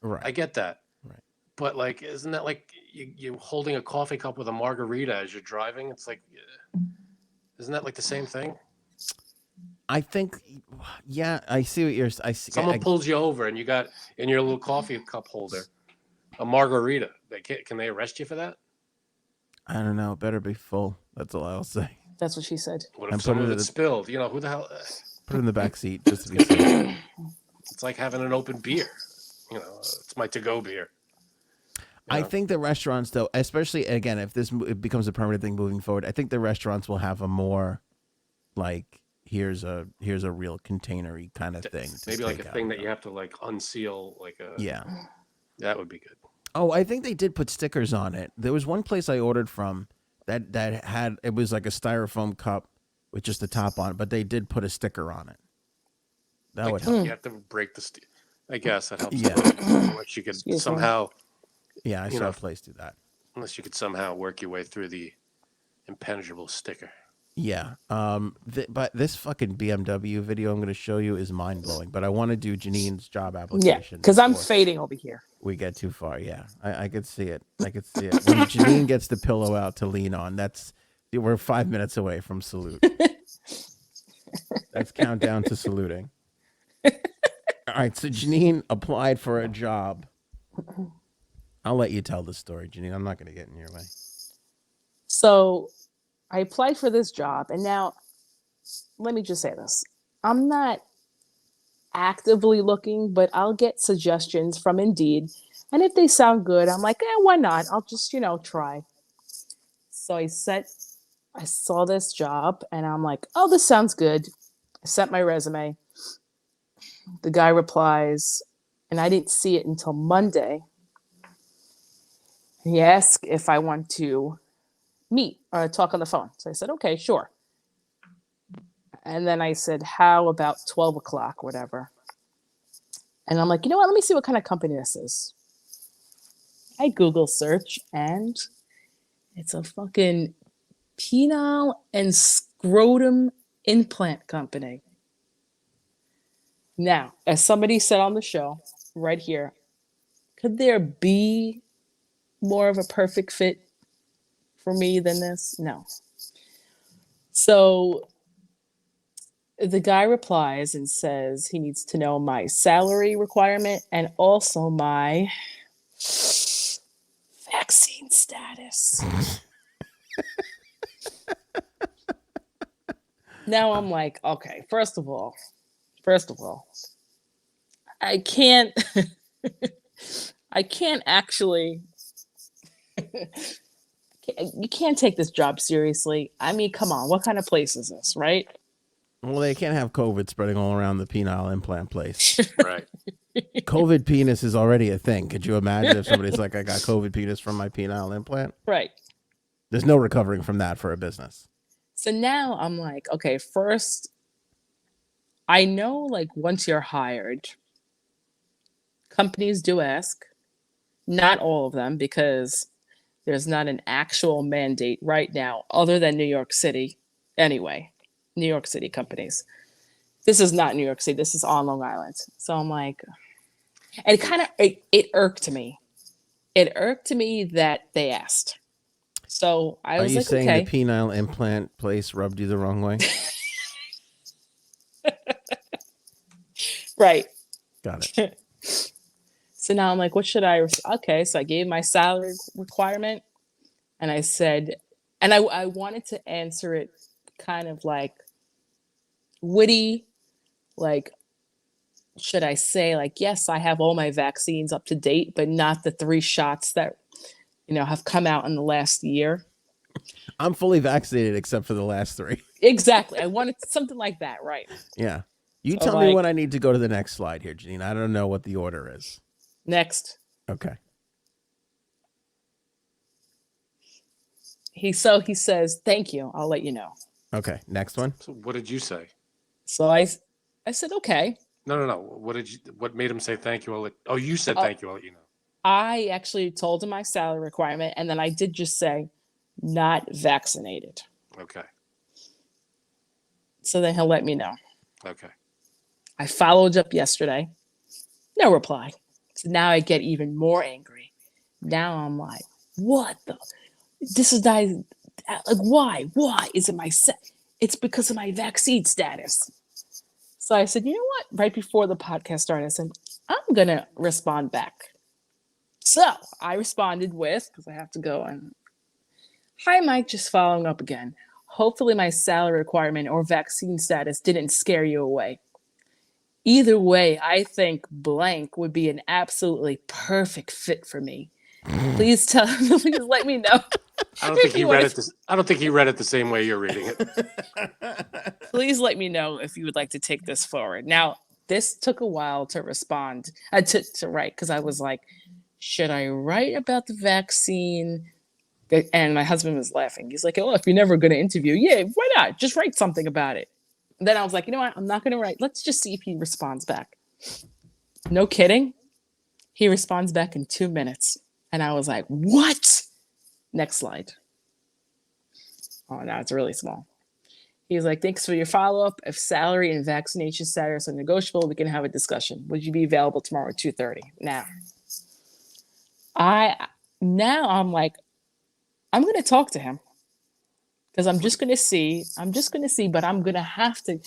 Right. I get that. Right. But like, isn't that like you holding a coffee cup with a margarita as you're driving? It's like, isn't that like the same thing? I think, yeah, I see what you're. I see. Someone pulls you over and you got in your little coffee cup holder a margarita. Can they arrest you for that? I don't know. It better be full. That's all I'll say. That's what she said. What And if some put it of in it the- spilled? You know, who the hell? Put it in the back seat just to be safe. It's like having an open beer. You know, it's my to-go beer. I know? think the restaurants, though, especially again, if it becomes a permanent thing moving forward, I think the restaurants will have a more like here's a real containery kind of thing. to Maybe like take a out. thing that you have to like unseal, like a. Yeah. That would be good. Oh, I think they did put stickers on it. There was one place I ordered from that had, it was like a styrofoam cup with just the top on it, but they did put a sticker on it. That Like, would help. you have to break the. I guess that helps. Yeah. Unless you could Excuse me. somehow, Yeah, I you saw know. a place do that. unless you could somehow work your way through the impenetrable sticker. Yeah. But this fucking BMW video I'm going to show you is mind blowing. But I want to do Janine's job Yeah, application. because I'm before fading over here. we get too far. Yeah, I could see it. I could see it. When Janine gets the pillow out to lean on, we're 5 minutes away from salute. That's countdown to saluting. All right, so Janine applied for a job. I'll let you tell the story, Janine. I'm not going to get in your way. So I applied for this job, and now let me just say this. I'm not actively looking, but I'll get suggestions from Indeed. And if they sound good, I'm like, why not? I'll just, try. So I saw this job and I'm like, oh, this sounds good. I sent my resume. The guy replies, and I didn't see it until Monday. He asked if I want to meet or talk on the phone. So I said, okay, sure. And then I said, how about 12 o'clock, whatever. And I'm like, you know what? Let me see what kind of company this is. I Google search, and it's a fucking penile and scrotum implant company. Now, as somebody said on the show right here, could there be more of a perfect fit for me than this? No. So the guy replies and says he needs to know my salary requirement and also my vaccine status. Now I'm like, okay, first of all, I can't actually you can't take this job seriously. I mean, come on, what kind of place is this, right? Well, they can't have COVID spreading all around the penile implant place. Right. COVID penis is already a thing. Could you imagine if somebody's like, I got COVID penis from my penile implant? Right. There's no recovering from that for a business. So now I'm like, okay, first, I know like once you're hired, companies do ask, not all of them, because there's not an actual mandate right now other than New York City. Anyway, New York City companies. This is not New York City. This is on Long Island. So I'm like, and it irked me. It irked me that they asked. So I was Are you like, saying okay. the penile implant place rubbed you the wrong way? Right. Got it. So now I'm like, what should I? Okay, so I gave my salary requirement, and I said, and I wanted to answer it kind of like witty, like, should I say like, yes, I have all my vaccines up to date, but not the 3 shots that have come out in the last year. I'm fully vaccinated except for the last 3. Exactly. I wanted something like that, right? Yeah. You So, tell me like- when I need to go to the next slide here, Janine. I don't know what the order is. Next. Okay. He says, thank you. I'll let you know. Okay. Next one. So what did you say? So I said, okay. No. What made him say thank you? You said thank you. I'll let you know. I actually told him my salary requirement, and then I did just say, not vaccinated. Okay. So then he'll let me know. Okay. I followed up yesterday. No reply. So now I get even more angry. Now I'm like, what the? This is not like, why? Why is it my set? It's because of my vaccine status. So I said, you know what? Right before the podcast started, I said, I'm going to respond back. So I responded with, because I have to go on. Hi, Mike, just following up again. Hopefully my salary requirement or vaccine status didn't scare you away. Either way, I think blank would be an absolutely perfect fit for me. Please please let me know. I don't think he read it. I don't think he read it the same way you're reading it. Please let me know if you would like to take this forward. Now, this took a while to respond, to write, because I was like, should I write about the vaccine? And my husband was laughing. He's like, oh, if you're never going to interview, yeah, why not? Just write something about it. And then I was like, you know what? I'm not going to write. Let's just see if he responds back. No kidding. He responds back in 2 minutes. And I was like, what? Next slide. Oh, now it's really small. He's like, thanks for your follow-up. If salary and vaccination status are negotiable, we can have a discussion. Would you be available tomorrow at 2:30? Now I'm like, I'm going to talk to him. Because I'm just going to see, but I'm going to have to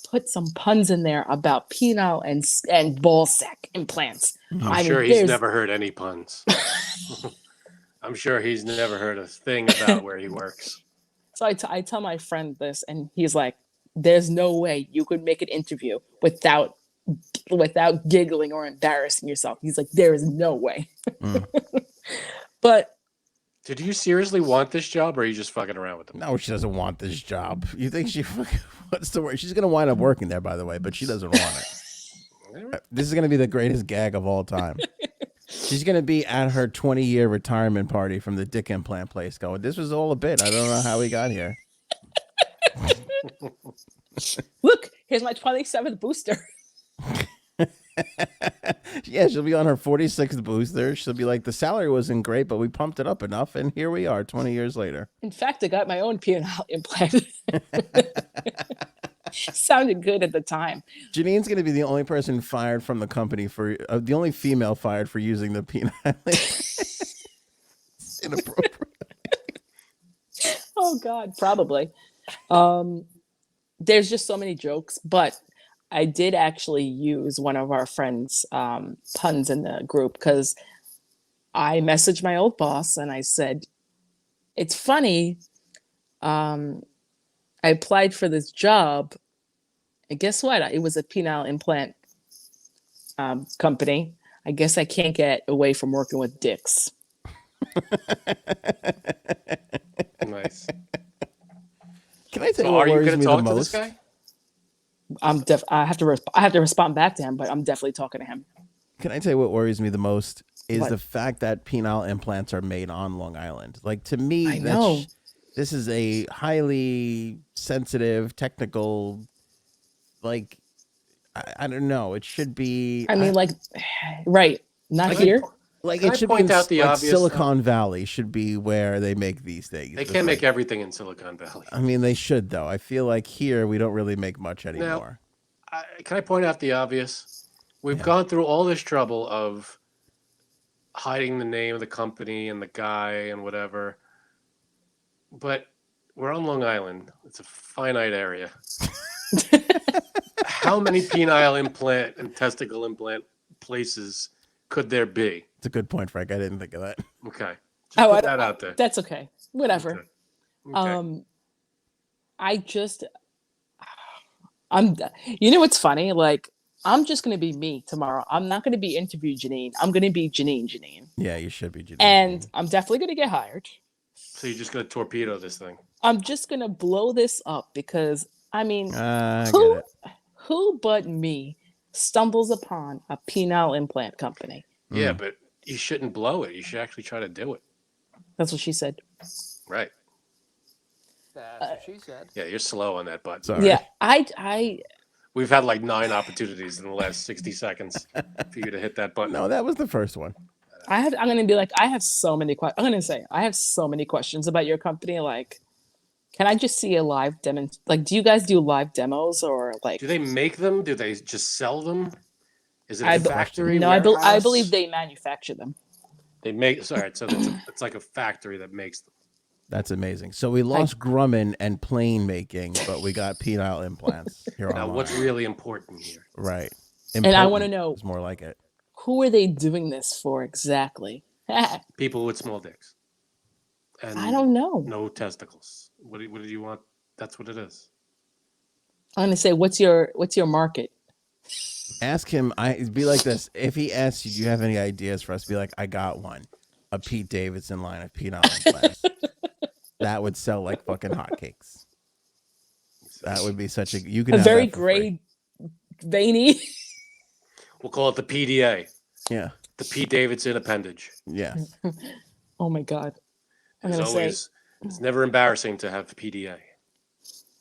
put some puns in there about penile and ball sack implants. I'm sure he's never heard any puns. I'm sure he's never heard a thing about where he works. So I tell my friend this, and he's like, there's no way you could make an interview without giggling or embarrassing yourself. He's like, there is no way. But did you seriously want this job, or are you just fucking around with him? No, she doesn't want this job. You think she what's the word? She's going to wind up working there, by the way, but she doesn't want it. This is going to be the greatest gag of all time. She's going to be at her 20-year retirement party from the dick implant place going, this was all a bit. I don't know how we got here. Look, here's my 27th booster. Yeah, she'll be on her 46th booster. She'll be like, the salary wasn't great, but we pumped it up enough, and here we are 20 years later. In fact, I got my own penile implant. Sounded good at the time. Janine's going to be the only person fired from the company for the only female fired for using the penile. Inappropriate. Oh God, probably. There's just so many jokes, but I did actually use one of our friends' puns in the group because I messaged my old boss and I said, it's funny. I applied for this job. And guess what? It was a penile implant company. I guess I can't get away from working with dicks. Nice. Can I tell So you what are you worries going me to the talk to this most? guy? I have to respond back to him, but I'm definitely talking to him. Can I tell you what worries me the most is What? the fact that penile implants are made on Long Island. Like, to me, I know. This is a highly sensitive, technical, like, I don't know. It should be. I mean, right. Not Like, here. Like, Can it I should point be out the like obvious, Silicon Valley should be where they make these things. They It's can't like- make everything in Silicon Valley. I mean, they should, though. I feel like here we don't really make much anymore. Can I point out the obvious? We've gone through all this trouble of hiding the name of the company and the guy and whatever. But we're on Long Island. It's a finite area. How many penile implant and testicle implant places could there be? It's a good point, Frank. I didn't think of that. Okay. Just Oh, put that out there. That's okay. Whatever. Okay. You know what's funny? Like, I'm just going to be me tomorrow. I'm not going to be interview Janine. I'm going to be Janine. Yeah, you should be. Janine. And I'm definitely going to get hired. So you're just going to torpedo this thing? I'm just going to blow this up because, I mean, I get it. who but me stumbles upon a penile implant company? Yeah, but you shouldn't blow it. You should actually try to do it. That's what she said. Right. That's what she said. Yeah, you're slow on that button. Sorry. Yeah, I We've had like 9 opportunities in the last 60 seconds for you to hit that button. No, that was the first one. I'm going to be like, I have so many questions. I'm going to say, I have so many questions about your company. Like, Can I just see a live demo? Like, do you guys do live demos or like? Do they make them? Do they just sell them? Is it a I factory no, warehouse? I believe they manufacture them. They make. Sorry, so it's like a factory that makes them. That's amazing. So we lost Grumman and plane making, but we got penile implants here Now, online. what's really important here? Right. And I want to know It's more like it. who are they doing this for exactly? People with small dicks. And I don't know. no testicles. What do you want? That's what it is. I'm gonna say, what's your market? Ask him. Be like this. If he asks you, do you have any ideas for us? Be like, I got one. A Pete Davidson line of penile implants. That would sell like fucking hotcakes. That would be such a. You can A have very that for free. gray, veiny. We'll call it the PDA, Yeah. the Pete Davidson appendage. Yes. Oh my god! I'm It's gonna say, always. It's never embarrassing to have PDA.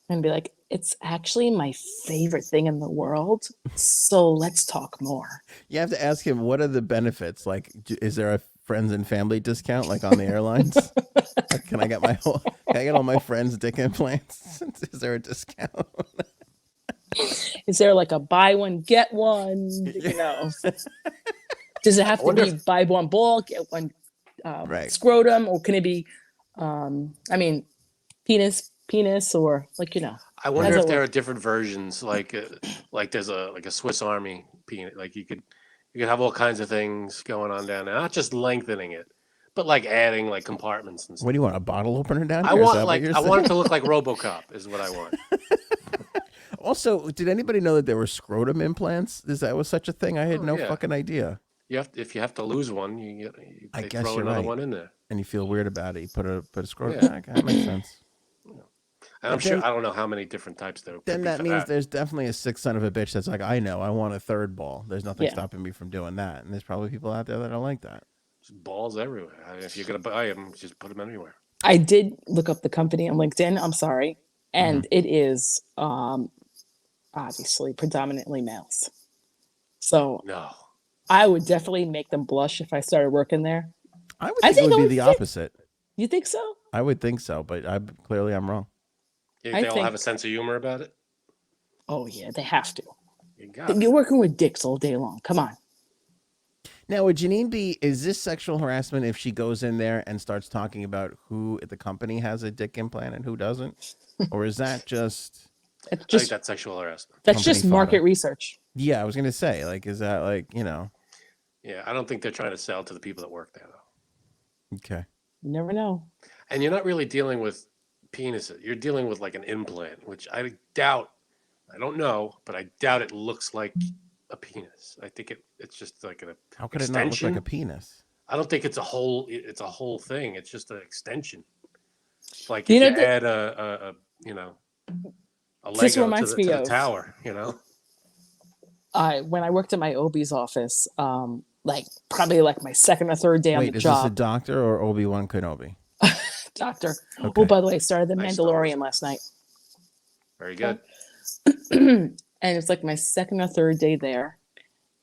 and be like, it's actually my favorite thing in the world. So let's talk more. You have to ask him, what are the benefits? Like, is there a friends and family discount like on the airlines? Like, can I get all my friends' dick implants? Is there a discount? Is there like a buy one get one? You know, does it have to be buy one ball get one Right. scrotum, or can it be? I mean, penis, or like, you know. I wonder How's if it there work? are different versions, like there's a Swiss Army peanut. Like you could have all kinds of things going on down there, not just lengthening it, but like adding like compartments and stuff. What do you want? A bottle opener down here? I Is want that what like you're I want it saying? to look like RoboCop is what I want. Also, did anybody know that there were scrotum implants? That was such a thing? I had no yeah. fucking idea. If you have to lose one, I they guess throw you're another right. one in there. And you feel weird about it. You put a scrotum. Yeah. Okay, that makes sense. And I'm But sure then- I don't know how many different types there. could Then be that for means there's definitely a sick son of a bitch that's like, I know, I want a third ball. There's nothing Yeah. stopping me from doing that. And there's probably people out there that don't like that. Just balls everywhere. If you're gonna buy them, just put them anywhere. I did look up the company on LinkedIn. I'm sorry, and it is obviously predominantly males. So No. I would definitely make them blush if I started working there. I would I think it think would I be would the fit. opposite. You think so? I would think so, but clearly I'm wrong. They I all think- have a sense of humor about it. Oh yeah, they have to. You got it. You're working with dicks all day long. Come on. Now, would Janine is this sexual harassment if she goes in there and starts talking about who at the company has a dick implant and who doesn't? Or is that just, It's I think just that's sexual harassment. that's company just market fodder. research. yeah, I was going to say, like, is that like, Yeah, I don't think they're trying to sell to the people that work there though. okay. You never know. And you're not really dealing with penises. You're dealing with like an implant, which I doubt. I don't know, but I doubt it looks like a penis. I think it's just like an How could it not look like extension? a penis? I don't think it's a whole. It's a whole thing. It's just an extension. Like You if know you the- add a This Lego reminds to me the of- tower, When I worked at my OB's office, like probably like my second or third day on Wait, the is this a job, doctor or Obi-Wan Kenobi? doctor. Okay. Oh, by the way, I started The Nice Star Wars. Mandalorian last night. Very good. And it's like my second or third day there.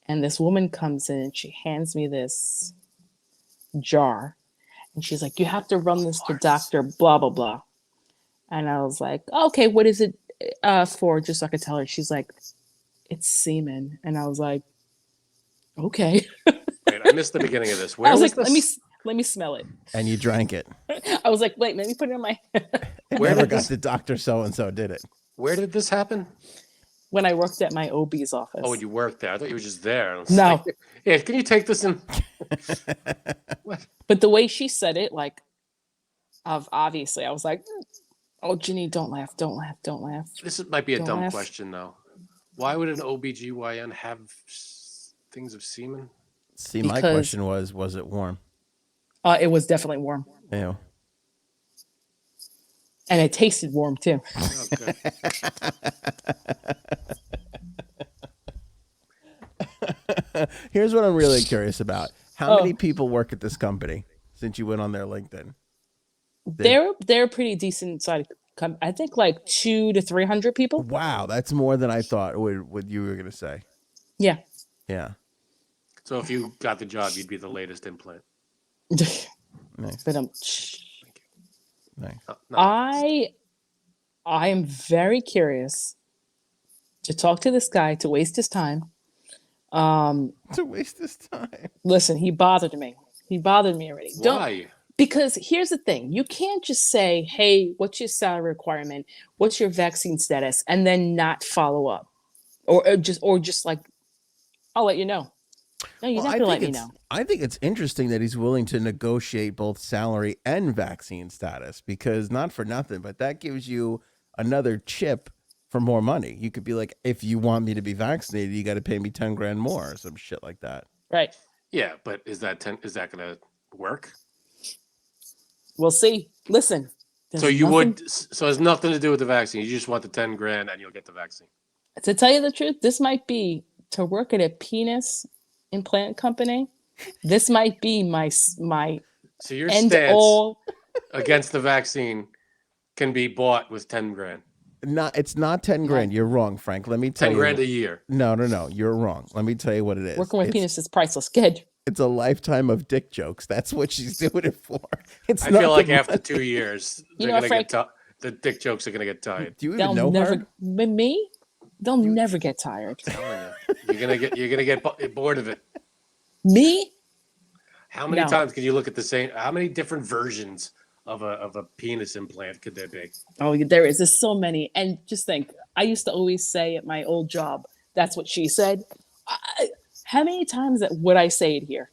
And this woman comes in and she hands me this jar. And she's like, you have to run this to Dr. Blah, blah, blah. And I was like, okay, what is it for? Just so I could tell her. She's like, it's semen. And I was like, okay. Wait, I missed the beginning of this. Where I was was like, this? let me smell it. And you drank it. I was like, wait, let me put it in my Where Never did got this? the doctor so-and-so did it. Where did this happen? when I worked at my OB's office. Oh, you worked there. I thought you were just there. I was No. like, yeah, can you take this and what? But the way she said it, like, obviously, I was like, oh, Ginny, don't laugh, don't laugh, don't laugh. Might be a Don't dumb laugh. question though. Why would an OBGYN have things of semen? See, my Because- question was it warm? It was definitely warm. Ew. And it tasted warm, too. Oh, good. Here's what I'm really curious about. How Oh. many people work at this company since you went on their LinkedIn? They're pretty decent sized. I think like 200 to 300 people. Wow, that's more than I thought what you were going to say. Yeah. Yeah. So if you got the job, you'd be the latest implant. Nice. But Nice. No, no. I am very curious to talk to this guy to waste his time. To waste his time. Listen, he bothered me. He bothered me already. Why? Because here's the thing. You can't just say, hey, what's your salary requirement? What's your vaccine status? And then not follow up. Or just like, I'll let you know. No, you have to let me know. I think it's interesting that he's willing to negotiate both salary and vaccine status, because not for nothing, but that gives you another chip for more money. You could be like, if you want me to be vaccinated, you got to pay me 10 grand more or some shit like that. Right. Yeah, but is that going to work? We'll see. Listen. So so it's nothing to do with the vaccine. You just want the 10 grand and you'll get the vaccine. To tell you the truth, this might be to work at a penis implant company. This might be my So your end stance all against the vaccine can be bought with 10 grand. It's not 10 grand. You're wrong, Frank. Let me tell 10 you. grand a year. No. You're wrong. Let me tell you what it is. Working with penis is priceless. Good. It's a lifetime of dick jokes. That's what she's doing it for. I feel like after 2 years, You they're know, going to Frank, get the dick jokes are going to get tired. Do you they'll even know never her? with me. They'll never get tired. I'm telling you, you're gonna get bored of it. Me? How many No. times can you look at the same? How many different versions of a penis implant could there be? Oh, there is. There's so many. And just think, I used to always say at my old job, that's what she said. How many times would I say it here?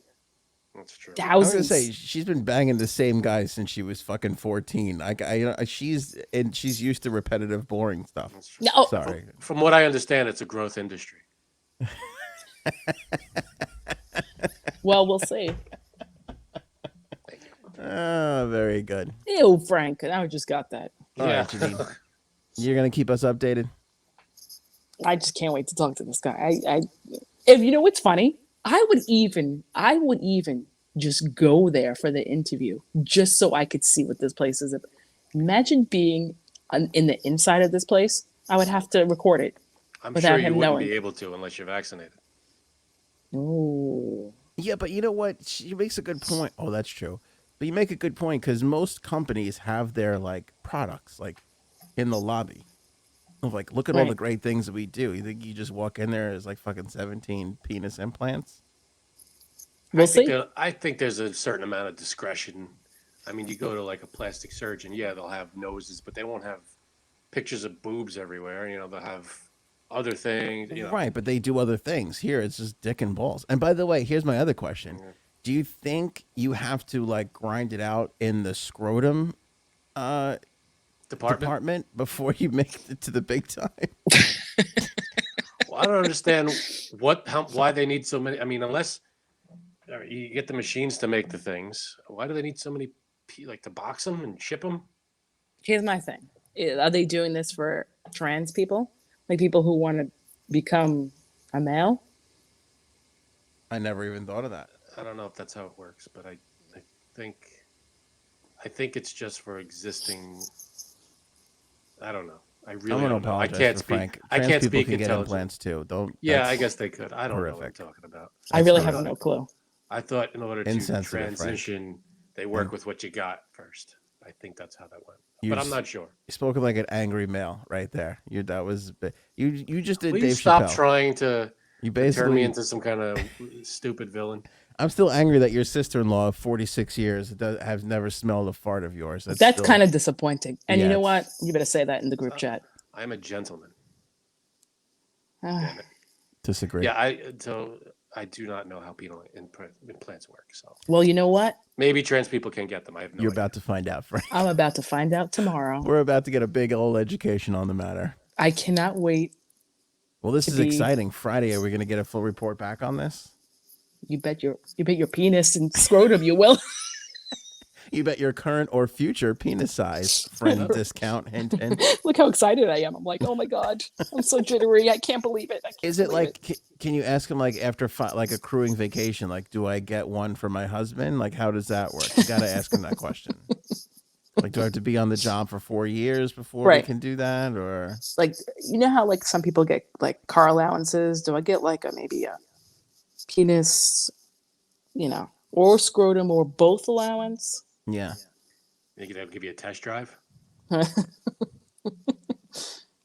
That's true. I was gonna Thousands. say she's been banging the same guy since she was fucking 14. She's used to repetitive, boring stuff. That's true. No, Sorry. From what I understand, it's a growth industry. well, we'll see. Very good. Ew, Frank. Now I just got that. All right, Janine. You're gonna keep us updated. I just can't wait to talk to this guy. If you know what's funny, I would even just go there for the interview just so I could see what this place is. Imagine being in the inside of this place. I would have to record it. I'm Without sure you him wouldn't knowing. be able to unless you're vaccinated. Oh, Yeah, but you know what? She makes a good point. Oh, that's true. But you make a good point, because most companies have their like products like in the lobby. Of like, look at all Right. the great things that we do. You think you just walk in there, there's like fucking 17 penis implants? we'll see. I think there's a certain amount of discretion. I mean, you go to like a plastic surgeon, yeah, they'll have noses, but they won't have pictures of boobs everywhere. You know, they'll have other things. You know, Right, but they do other things. Here, it's just dick and balls. And by the way, here's my other question. Do you think you have to like grind it out in the scrotum department before you make it to the big time? Well, I don't understand why they need so many. I mean, unless you get the machines to make the things, why do they need so many? Like to box them and ship them? Here's my thing. Are they doing this for trans people? Like people who want to become a male? I never even thought of that. I don't know if that's how it works, but I think it's just for existing. I don't know. I really I'm gonna don't know. I apologize can't for speak. Frank. I Trans can't people speak can get intelligent. implants too. Don't. Yeah, that's I guess they could. I don't know what I'm horrific. talking about. I really That's have no clue. I thought in order to Insensitive, Frank. transition, they work with what you got first. I think that's how that went. You But I'm s- not sure. You spoken like an angry male right there. You just did Will Dave you stop Chappelle. trying to You turn me basically. into some kind of stupid villain? I'm still angry that your sister-in-law of 46 years has never smelled a fart of yours. That's still- kind of disappointing. And you Yeah, know what? You better say that in the group chat. I'm a gentleman. Ah, Damn it. disagree. Yeah, I do not know how penal implants work. So well, you know what? maybe trans people can get them. I have no You're idea. about to find out, Frank. I'm about to find out tomorrow. We're about to get a big old education on the matter. I cannot wait. Well, this To is be- exciting. Friday, are we going to get a full report back on this? You bet your penis and scrotum you will. You bet your current or future penis size. Friend discount. Hint, hint. Look how excited I am. I'm like, oh my God. I'm so jittery. I can't believe it. I can't Is it believe like, can you ask him like after like accruing vacation, like, do I get one for my husband? Like, how does that work? You got to ask him that question. Like, do I have to be on the job for 4 years before we Right. can do that? Or like, you know how like some people get like car allowances? Do I get like maybe a penis, or scrotum or both allowance? yeah. They could give you a test drive.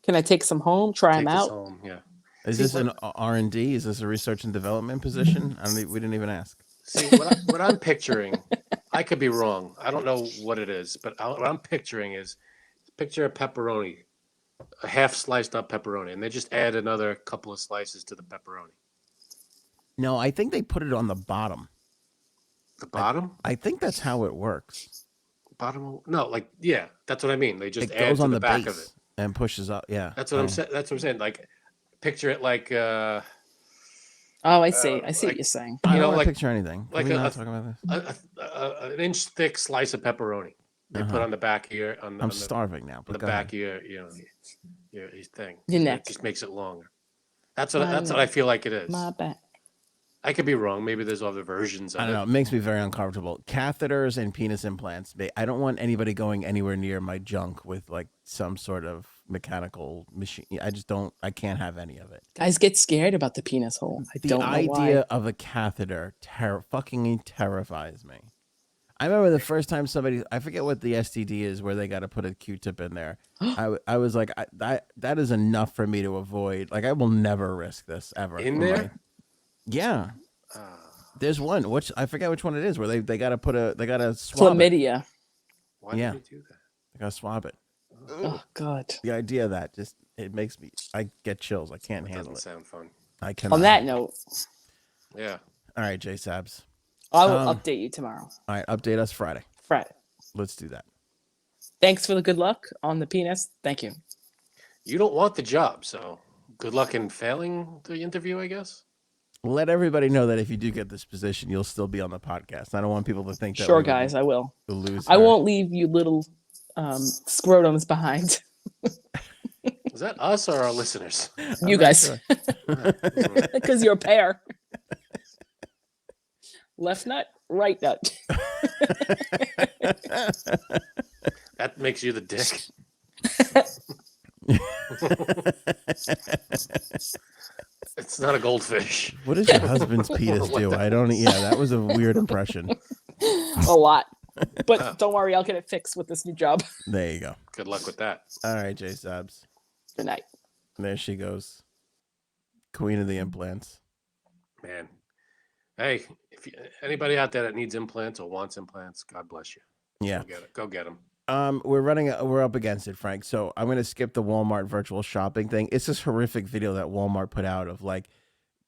Can I take some home? Try Take them this out? home. Yeah. Is See, this an R&D? Is this a research and development position? We didn't even ask. See what I'm picturing. I could be wrong. I don't know what it is, but what I'm picturing is picture a pepperoni, a half sliced up pepperoni, and they just add another couple of slices to the pepperoni. No, I think they put it on the bottom. The bottom? I think that's how it works. Bottom? No, like yeah, that's what I mean. They just It add goes to on the the back base of it. and pushes up. Yeah, That's what I'm saying. That's what I'm saying. Like, picture it like Oh, I see. I see what like- you're saying. I you don't know, want to like- picture anything. Can like we a- not talk about this? an inch thick slice of pepperoni. They put Uh-huh. on the back of your I'm starving now. on But the go back ahead. of your thing. Your It neck. just makes it longer. That's what My that's what neck. I feel like it is. My back. I could be wrong. Maybe there's other versions of I don't it. know. It makes me very uncomfortable. Catheters and penis implants. I don't want anybody going anywhere near my junk with like some sort of mechanical machine. I just don't. I can't have any of it. Guys get scared about the penis hole. I The don't know idea why. of a catheter fucking terrifies me. I remember the first time somebody, I forget what the STD is, where they got to put a Q-tip in there. I was like, that is enough for me to avoid. Like, I will never risk this ever. In there? Yeah. Ah. There's one, which I forget which one it is, where they got to they got to swab it. Chlamydia. Why Yeah. did they do that? They got to swab it. Oh God. The idea of that just, it makes me, I get chills. I can't That handle doesn't it. sound fun. I cannot. On that note, Yeah. All right, J-Sabs. I will update you tomorrow. All right, update us Friday. Friday. Let's do that. Thanks for the good luck on the penis. Thank you. You don't want the job, so good luck in failing the interview, I guess. Let everybody know that if you do get this position, you'll still be on the podcast. I don't want people to think that Sure, we would guys, I will. lose. I her. won't leave you little scrotums behind. Is that us or our listeners? You not guys, sure. because you're a pair. Left nut, right nut. That makes you the dick. It's not a goldfish. What does your husband's penis do? I don't. Yeah, that was a weird impression. A lot. But don't worry, I'll get it fixed with this new job. There you go. Good luck with that. All right, J-Sabs. Good night. There she goes. Queen of the implants. Man. Hey, if anybody out there that needs implants or wants implants, God bless you. Yeah. Go get it. Go get them. We're up against it, Frank. So I'm gonna skip the Walmart virtual shopping thing. It's this horrific video that Walmart put out of like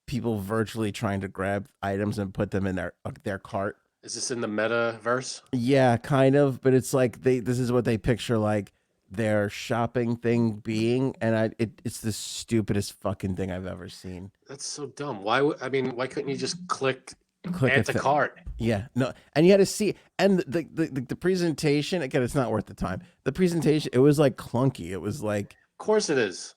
people virtually trying to grab items and put them in their cart. Is this in the metaverse? Yeah, kind of, but it's like this is what they picture like their shopping thing being, and it's the stupidest fucking thing I've ever seen. That's so dumb. Why why couldn't you just click Click add a to thing. cart? Yeah, no, and you had to see, and the presentation again, it's not worth the time. The presentation, it was like clunky. It was like, Of course it is.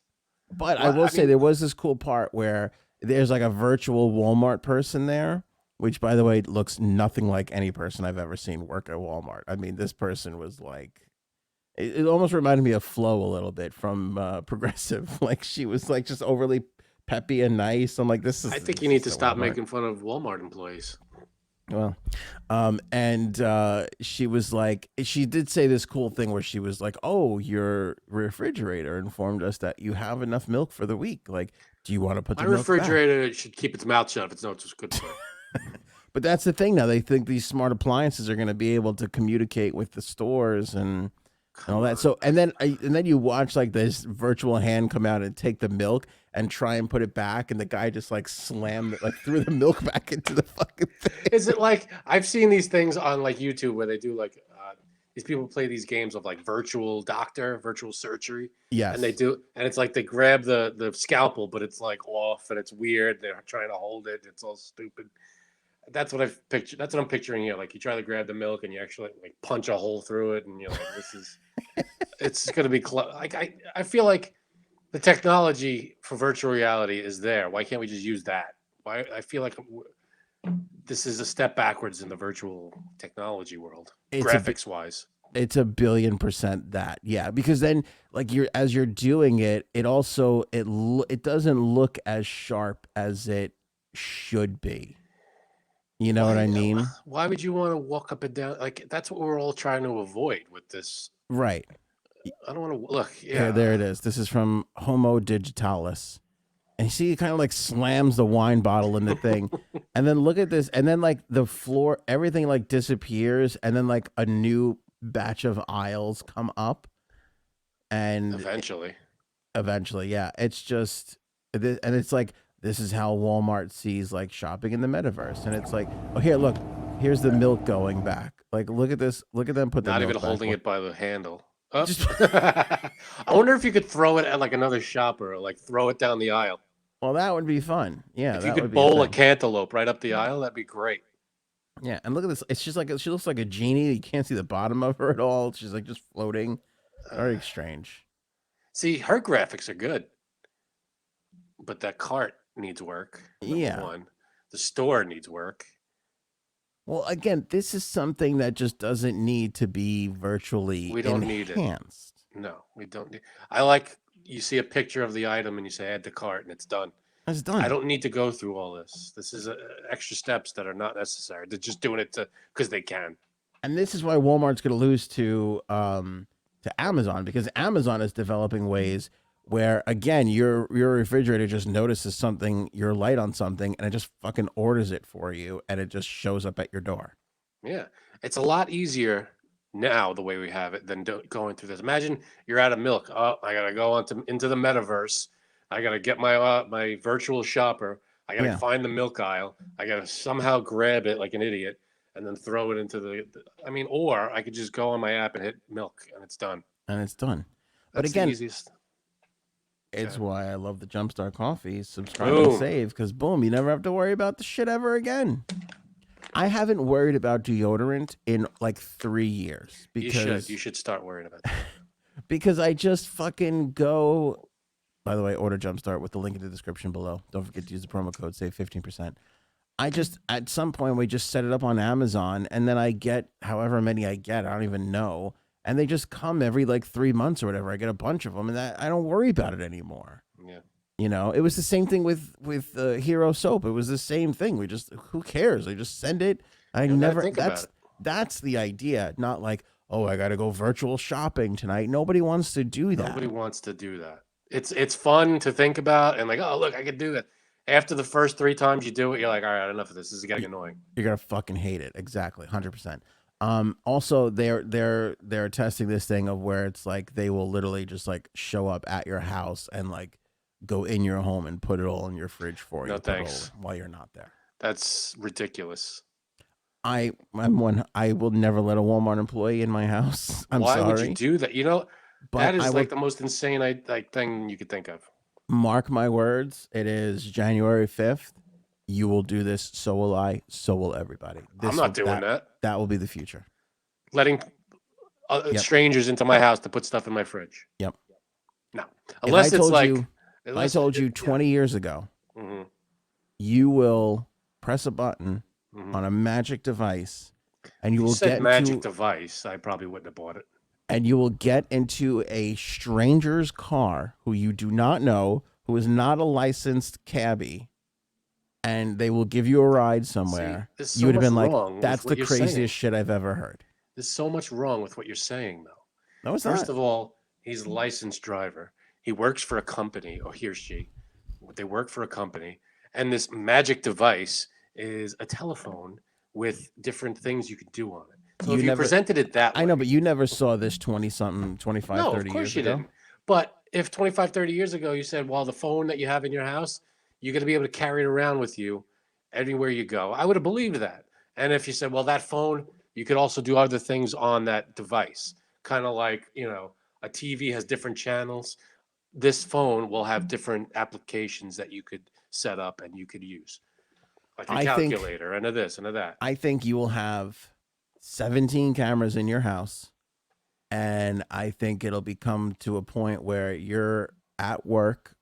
but I Well, will I say mean- there was this cool part where there's like a virtual Walmart person there, which by the way looks nothing like any person I've ever seen work at Walmart. I mean, this person was like, it almost reminded me of Flo a little bit from Progressive. Like she was like just overly peppy and nice. I'm like, this is. I think you need to this is stop Walmart. making fun of Walmart employees. Well, and she was like, she did say this cool thing where she was like, "Oh, your refrigerator informed us that you have enough milk for the week. Like, do you want to put My the milk back?" refrigerator should keep its mouth shut if it's not just good for it. But that's the thing now. They think these smart appliances are going to be able to communicate with the stores and all that. So, and then you watch like this virtual hand come out and take the milk and try and put it back, and the guy just like slammed it, like threw the milk back into the fucking thing. Is it like I've seen these things on like YouTube where they do like these people play these games of like virtual doctor, virtual surgery, Yes. and it's like they grab the scalpel, but it's like off and it's weird. They're trying to hold it. It's all stupid. That's what I've pictured. That's what I'm picturing here. Like you try to grab the milk and you actually like punch a hole through it, and you're like, this is. It's gonna be like I feel like the technology for virtual reality is there. Why can't we just use that? Why I feel like this is a step backwards in the virtual technology world, graphics wise. It's 1,000,000,000% that. Yeah, because then like as you're doing it, it also it doesn't look as sharp as it should be. You know what I mean? Why would you want to walk up and down? Like that's what we're all trying to avoid with this. Right. I don't want to look. Yeah, Yeah. there it is. This is from Homo Digitalis. And you see, he kind of like slams the wine bottle in the thing. And then look at this. And then like the floor, everything like disappears. And then like a new batch of aisles come up. And Eventually. yeah. It's just, and it's like, this is how Walmart sees like shopping in the metaverse. And it's like, oh, here, look, here's the milk going back. Like, look at this. Look at them put the Not milk even back. holding it by the handle. Oh. I wonder if you could throw it at like another shopper, or like throw it down the aisle. Well, that would be fun. Yeah. If you that could would be bowl a thing. cantaloupe right up the aisle, that'd be great. Yeah, and look at this. It's just like she looks like a genie. You can't see the bottom of her at all. She's like just floating. Very strange. See, her graphics are good, but that cart needs work. Yeah. One. The store needs work. Well, again, this is something that just doesn't need to be virtually We don't need it. enhanced. No, we don't need. I like you see a picture of the item and you say add to cart and it's done. It's done. I don't need to go through all this. This is extra steps that are not necessary. They're just doing it because they can. And this is why Walmart's going to lose to Amazon, because Amazon is developing ways where, again, your refrigerator just notices something, your light on something, and it just fucking orders it for you, and it just shows up at your door. Yeah, it's a lot easier now the way we have it than going through this. Imagine you're out of milk. Oh, I gotta go into the metaverse. I gotta get my virtual shopper. I gotta find the milk aisle. I gotta somehow grab it like an idiot and then throw it into the. I mean, or I could just go on my app and hit milk and it's done. And it's done. But That's again, the easiest. it's why I love the Jumpstart coffee. Subscribe Boom. and save, because boom, you never have to worry about the shit ever again. I haven't worried about deodorant in like 3 years because You should start worrying about that. because I just fucking go. By the way, order Jumpstart with the link in the description below. Don't forget to use the promo code, save 15%. I just, at some point, we just set it up on Amazon, and then I get however many I get. I don't even know. And they just come every like 3 months or whatever. I get a bunch of them, and I don't worry about it anymore. Yeah. You know, it was the same thing with Hero Soap. It was the same thing. We just, who cares? They just send it. That's the idea. Not like, oh, I got to go virtual shopping tonight. Nobody wants to do that. Nobody wants to do that. It's fun to think about and like, oh, look, I could do that. After the first 3 times you do it, you're like, all right, enough of this. This is getting annoying. You're gonna fucking hate it. Exactly, 100%. Also, they're testing this thing of where it's like they will literally just like show up at your house and like go in your home and put it all in your fridge for you. No thanks. While you're not there. That's ridiculous. I will never let a Walmart employee in my house. Why sorry. would you do that? You know, But that is I like will the most insane thing you could think of. mark my words. It is January 5th. You will do this. So will I. So will everybody. I'm not doing that. That will be the future. Letting strangers into my house to put stuff in my fridge. Yep. No, unless it's like. If I told you 20 years ago, Mm-hmm. you will press a button on a magic device, and you will get magic device, I probably wouldn't have bought it. And you will get into a stranger's car who you do not know, who is not a licensed cabbie, and they will give you a ride somewhere. See, you would have been like, wrong "That's with the what you're craziest saying. shit I've ever heard." There's so much wrong with what you're saying, though. No, it's First not. of all, he's a licensed driver. He works for a company, or he or she. They work for a company, and this magic device is a telephone with different things you could do on it. So if you presented it that way. I know, but you never saw this 20-something, 25, no, 30 of course years you ago. didn't. But if 25, 30 years ago you said, well, the phone that you have in your house, you're going to be able to carry it around with you everywhere you go, I would have believed that. And if you said, well, that phone, you could also do other things on that device, kind of like, a TV has different channels. This phone will have different applications that you could set up and you could use, like a calculator and a this and a that. I think you will have 17 cameras in your house, and I think it'll become to a point where you're at work.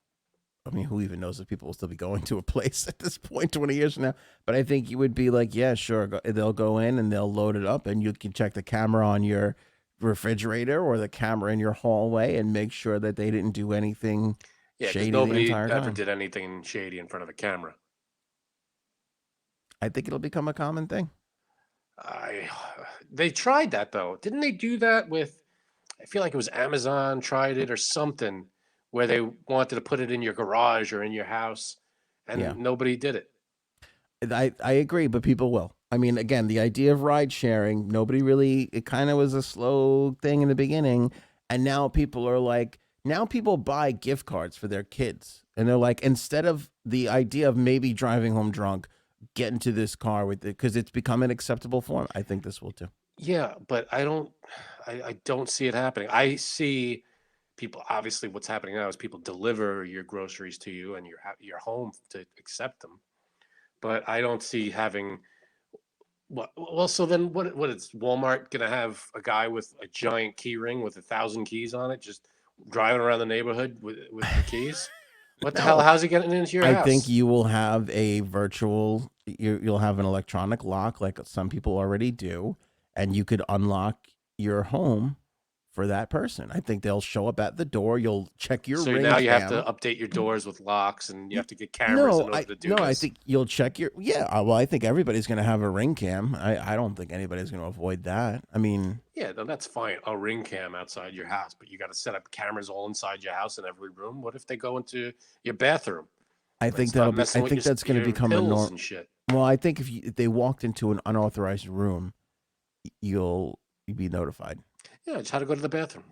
I mean, who even knows if people will still be going to a place at this point 20 years from now? But I think you would be like, yeah, sure. They'll go in and they'll load it up, and you can check the camera on your refrigerator or the camera in your hallway and make sure that they didn't do anything shady the entire time. Nobody ever did anything shady in front of a camera. I think it'll become a common thing. They tried that, though. Didn't they do that with I feel like it was Amazon tried it or something where they wanted to put it in your garage or in your house, and Yeah. nobody did it. I agree, but people will. I mean, again, the idea of ride sharing, nobody really, it kind of was a slow thing in the beginning. And now people are like, now people buy gift cards for their kids. And they're like, instead of the idea of maybe driving home drunk, get into this car with it because it's become an acceptable form. I think this will too. Yeah, but I don't see it happening. I see people, obviously what's happening now is people deliver your groceries to you and your home to accept them. But I don't see having what well so then what is Walmart gonna have a guy with a giant key ring with 1,000 keys on it just driving around the neighborhood with the keys? What the hell? No. How's he getting into your I house? think you will have a virtual, you'll have an electronic lock like some people already do, and you could unlock your home for that person. I think they'll show up at the door. You'll check your So ring now you have cam. to update your doors with locks, and you have to get cameras in order to do this. I think you'll check your, well, I think everybody's going to have a ring cam. I don't think anybody's going to avoid that. I mean, Yeah, no, that's fine. A ring cam outside your house, but you got to set up cameras all inside your house in every room. What if they go into your bathroom? I think Start that'll be, messing I with think your- that's going to your become a pills norm. and shit. Well, I think if they walked into an unauthorized room, you'll be notified. Yeah, just how to go to the bathroom.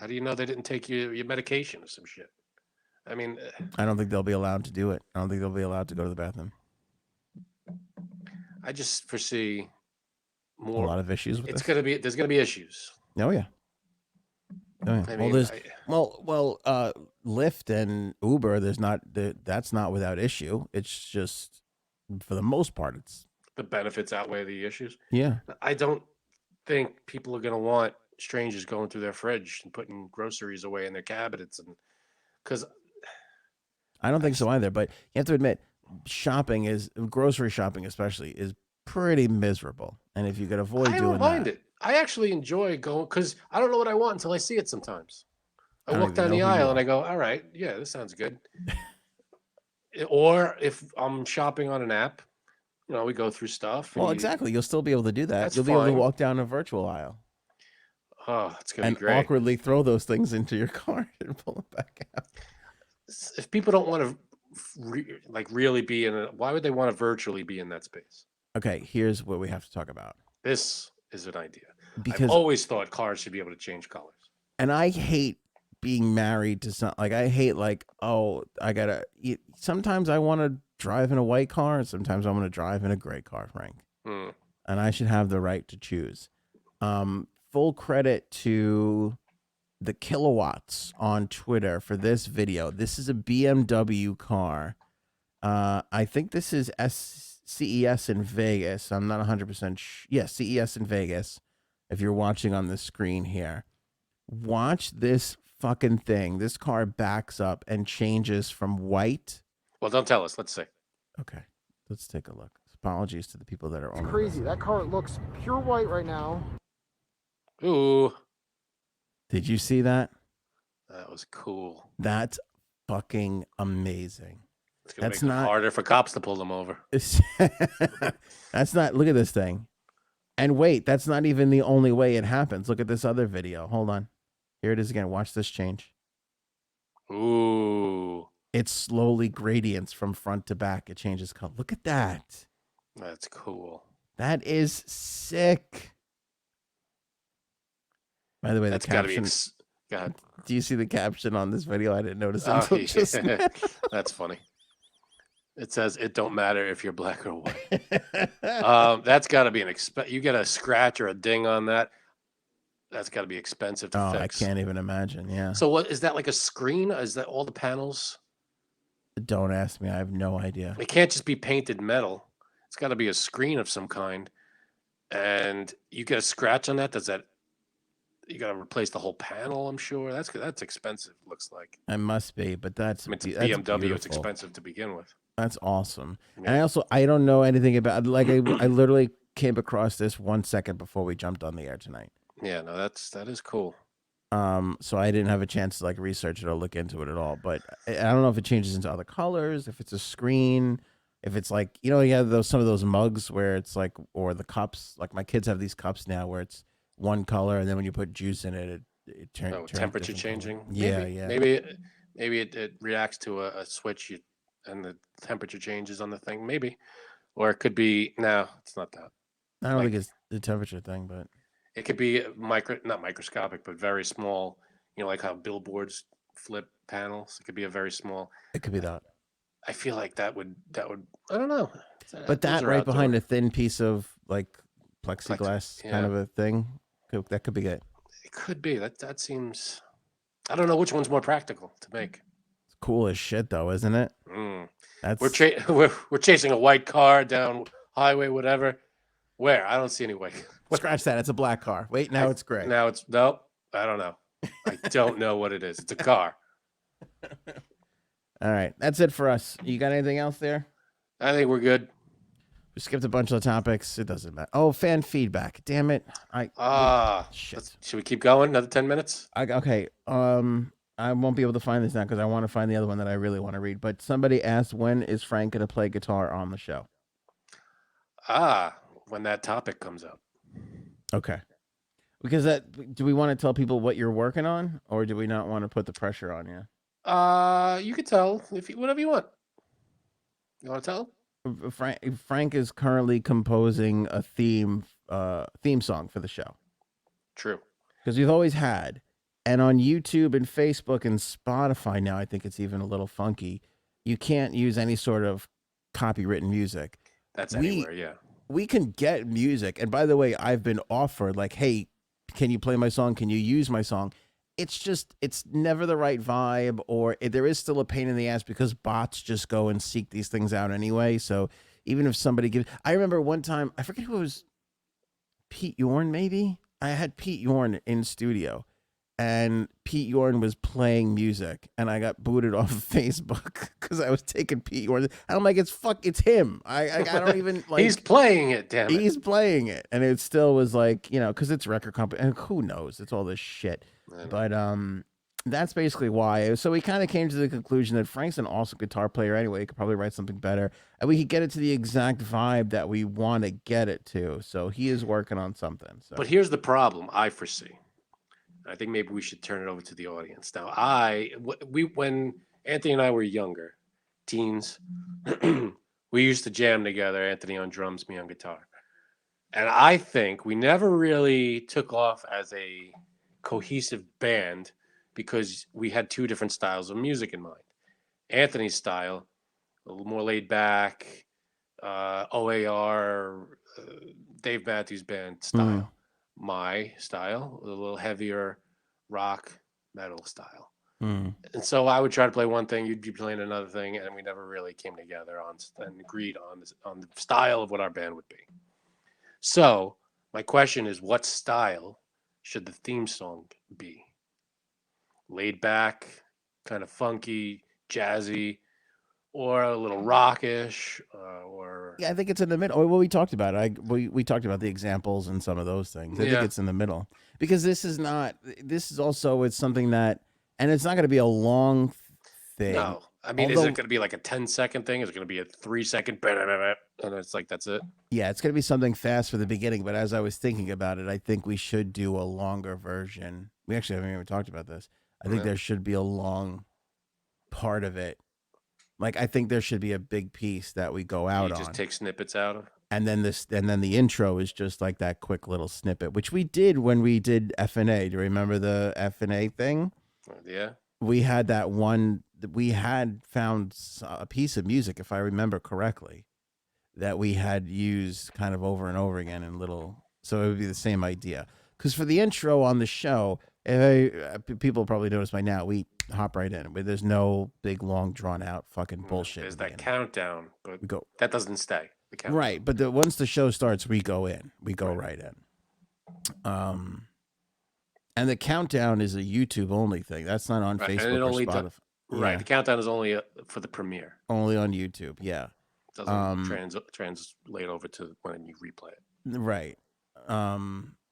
How do you know they didn't take your medication or some shit? I mean, I don't think they'll be allowed to do it. I don't think they'll be allowed to go to the bathroom. I just foresee A more. lot of issues with It's this. gonna be. There's gonna be issues. Oh yeah. Oh, yeah. I Well, mean, there's Lyft and Uber. That's not without issue. It's just for the most part, it's the benefits outweigh the issues. yeah. I don't think people are gonna want strangers going through their fridge and putting groceries away in their cabinets, and because I don't think so either. But you have to admit, grocery shopping especially is pretty miserable. And if you could avoid I doing don't mind that, it. I actually enjoy going because I don't know what I want until I see it. Sometimes I don't walk even down know the who you aisle and are. I go, "All right, yeah, this sounds good." Or if I'm shopping on an app, we go through stuff. And Well, exactly. You'll still be able to do that. That's You'll be able to fine. walk down a virtual aisle Oh, it's gonna and be great. awkwardly throw those things into your car and pull them back out. If people don't want to really be in it, why would they want to virtually be in that space? Okay, here's what we have to talk about. This is an idea. I've Because always thought cars should be able to change colors. and I hate being married to I hate sometimes I want to drive in a white car and sometimes I want to drive in a gray car, Frank. Hmm. And I should have the right to choose. Full credit to the Kilowatts on Twitter for this video. This is a BMW car. I think this is CES in Vegas. I'm not 100% Yes, CES in Vegas. If you're watching on the screen here, watch this fucking thing. This car backs up and changes from white. Well, don't tell us. Let's see. Okay, let's take a look. Apologies to the people that are on. Crazy. That car looks pure white right now. Ooh, Did you see that? that was cool. That's fucking amazing. It's gonna That's make it not- harder for cops to pull them over. That's not. Look at this thing. And wait, that's not even the only way it happens. Look at this other video. Hold on. Here it is again. Watch this change. Ooh, It slowly gradients from front to back. It changes color. Look at that. that's cool. That is sick. By the way, That's the got to be. caption. Go ahead. Do you see the caption on this video? I didn't notice Oh, until just yeah. now. That's funny. It says it don't matter if you're black or white. That's got to be an You get a scratch or a ding on that. That's got to be expensive to Oh, fix. I can't even imagine. Yeah. So what is that, like a screen? Is that all the panels? Don't ask me. I have no idea. It can't just be painted metal. It's got to be a screen of some kind. And you get a scratch on that. You got to replace the whole panel, I'm sure. That's expensive, looks like. It must be, but that's I mean, it's a that's BMW. It's beautiful. expensive to begin with. That's awesome. Yeah. And I don't know anything about, like, I literally came across this 1 second before we jumped on the air tonight. Yeah, no, that is cool. So I didn't have a chance to like research it or look into it at all. But I don't know if it changes into other colors, if it's a screen, if it's like, you have some of those mugs where it's like, or the cups, like my kids have these cups now where one color, and then when you put juice in it, it turns temperature different color. changing. Yeah, Maybe. yeah. Maybe it reacts to a switch and the temperature changes on the thing. Maybe, or it could be no, it's not that. I don't Like- think it's the temperature thing, but It could be not microscopic, but very small. You know, like how billboards flip panels. It could be a very small. it could be that. I feel like that would. I don't know. But that Those are right behind outdoor. a thin piece of like plexiglass kind yeah. of a thing, that could be it. It could be that seems. I don't know which one's more practical to make. It's cool as shit, though, isn't it? Mm. That's We're chasing a white car down highway, whatever. Where? I don't see any white. scratch that. It's a black car. Wait, now it's gray. Now it's nope. I don't know. I don't know what it is. It's a car. All right, that's it for us. You got anything else there? I think we're good. We skipped a bunch of topics. It doesn't matter. Oh, fan feedback. Damn it. Shit. Should we keep going? Another 10 minutes? Okay. I won't be able to find this now because I want to find the other one that I really want to read. But somebody asked, when is Frank going to play guitar on the show? When that topic comes up. Okay. Because do we want to tell people what you're working on, or do we not want to put the pressure on you? You could tell whatever you want. You want to tell? Frank is currently composing a theme song for the show. True. Because we've always had, and on YouTube and Facebook and Spotify now, I think it's even a little funky. You can't use any sort of copywritten music. That's anywhere, yeah. We can get music, and by the way, I've been offered like, hey, can you play my song? Can you use my song? It's never the right vibe, or there is still a pain in the ass because bots just go and seek these things out anyway. So even if somebody I remember one time, I forget who it was, Pete Yorn, maybe? I had Pete Yorn in studio, and Pete Yorn was playing music, and I got booted off of Facebook because I was taking Pete Yorn. And I'm like, it's him. I don't even like. He's playing it, damn it. He's playing it, and it still was like, because it's record company, and who knows? It's all this shit. But that's basically why. So we kind of came to the conclusion that Frank's an awesome guitar player anyway. He could probably write something better, and we could get it to the exact vibe that we want to get it to. So he is working on something. So. But here's the problem I foresee. I think maybe we should turn it over to the audience. Now, when Anthony and I were younger, teens, we used to jam together, Anthony on drums, me on guitar. And I think we never really took off as a cohesive band because we had two different styles of music in mind. Anthony's style, a little more laid back, OAR, Dave Matthews Band style. My style, a little heavier rock metal style. And so I would try to play one thing, you'd be playing another thing, and we never really came together and agreed on the style of what our band would be. So my question is, what style should the theme song be? Laid back, kind of funky, jazzy, or a little rockish, or yeah, I think it's in the middle. Well, we talked about it. We talked about the examples and some of those things. I think it's in the middle because this is also it's something that, and it's not going to be a long thing. No, I mean, is it going to be like a 10-second thing? Is it going to be a 3-second? And it's like that's it. Yeah, it's going to be something fast for the beginning. But as I was thinking about it, I think we should do a longer version. We actually haven't even talked about this. I think there should be a long part of it. Like, I think there should be a big piece that we go out on. Just take snippets out of. And then the intro is just like that quick little snippet, which we did when we did F&A. Do you remember the F&A thing? Yeah. We had that one. We had found a piece of music, if I remember correctly, that we had used kind of over and over again in little. So it would be the same idea. Because for the intro on the show, people probably noticed by now, we hop right in. But there's no big, long, drawn-out fucking bullshit. There's that countdown, but we go. That doesn't stay. The countdown. Right, but once the show starts, we go in. We go right in. And the countdown is a YouTube-only thing. That's not on Facebook or Spotify. Right, the countdown is only for the premiere. Only on YouTube, yeah. Doesn't translate over to when you replay it. Right.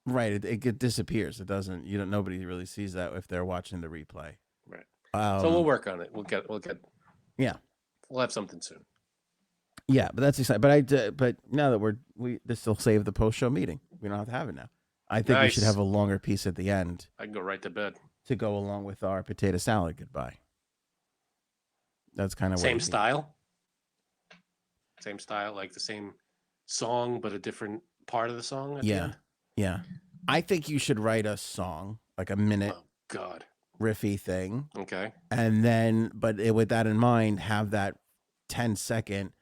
Right, it disappears. It doesn't. Nobody really sees that if they're watching the replay. Right. So we'll work on it. We'll get. Yeah. We'll have something soon. Yeah, but that's exciting. But now that this will save the post-show meeting. We don't have to have it now. I think we should Nice. have a longer piece at the end I can go right to bed. to go along with our potato salad goodbye. That's kind of Same style. Same style, like the same song, but a different part of the song. At the Yeah. end? Yeah. I think you should write a song, like a minute Oh God. riffy thing. Okay. And then, but with that in mind, have that 10-second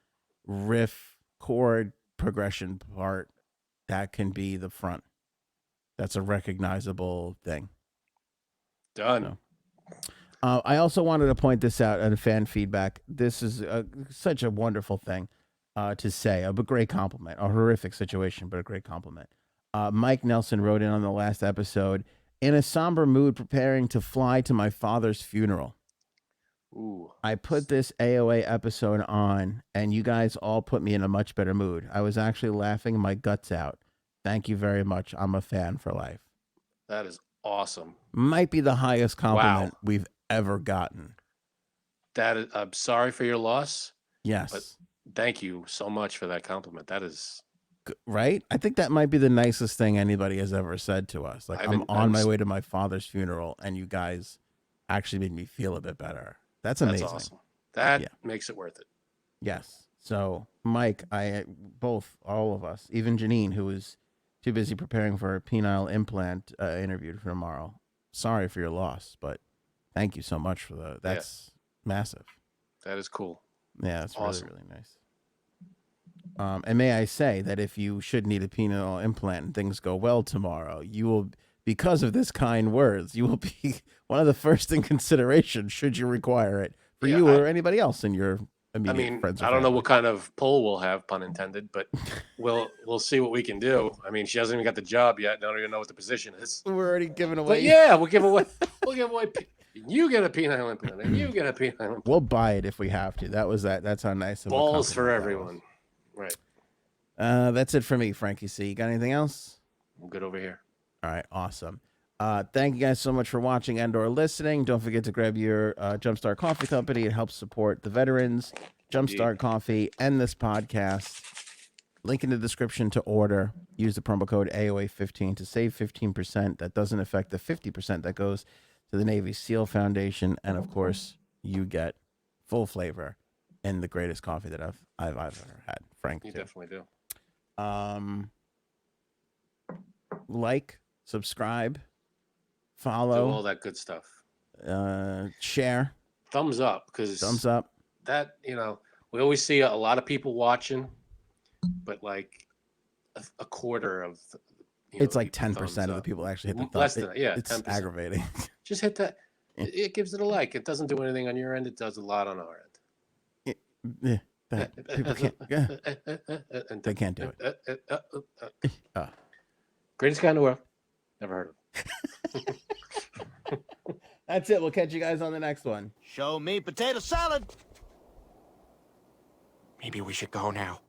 riff chord progression part that can be the front. That's a recognizable thing. Done. So, I also wanted to point this out in fan feedback. This is such a wonderful thing to say, a great compliment, a horrific situation, but a great compliment. Mike Nelson wrote in on the last episode, in a somber mood, preparing to fly to my father's funeral. Ooh. I put this AOA episode on, and you guys all put me in a much better mood. I was actually laughing my guts out. Thank you very much. I'm a fan for life. That is awesome. Might be the highest compliment we've ever gotten. That is, I'm sorry for your loss. Yes. But thank you so much for that compliment. That is right. I think that might be the nicest thing anybody has ever said to us. Like, I'm on my way to my father's funeral, and you guys actually made me feel a bit better. That's amazing. That's awesome. That makes it worth it. Yes. So, Mike, all of us, even Janine, who was too busy preparing for a penile implant interview for tomorrow. Sorry for your loss, but thank you so much for that's massive. That is cool. Yeah, it's awesome. really, really nice. And may I say that if you should need a penile implant and things go well tomorrow, you will, because of this kind words, you will be one of the first in consideration should you require it for you or anybody else in your immediate friends. I don't know what kind of pull we'll have, pun intended, but we'll see what we can do. I mean, she hasn't even got the job yet. I don't even know what the position is. We're already giving away. But yeah, we'll give away. You get a penile implant, and you get a penile implant. We'll buy it if we have to. That's how nice of a balls for compliment everyone. Right. That's it for me, Frankie C. You got anything else? I'm good over here. All right, awesome. Thank you guys so much for watching and/or listening. Don't forget to grab your Jumpstart Coffee Company. It helps support the veterans, Jumpstart Coffee, and this podcast. Link in the description to order. Use the promo code AOA15 to save 15%. That doesn't affect the 50% that goes to the Navy SEAL Foundation, and of course, you get full flavor and the greatest coffee that I've ever had. Frank, you too. Definitely do. Like, subscribe, follow, do all that good stuff. Share, thumbs up, because thumbs up. That we always see a lot of people watching, but like a quarter of. It's like 10% of the people actually hit the thumb. Less than it's 10%. aggravating. Just hit that. It gives it a like. It doesn't do anything on your end. It does a lot on our end. People can't. They can't do it. Greatest guy in the world. Never heard of him. That's it. We'll catch you guys on the next one. Show me potato salad. Maybe we should go now.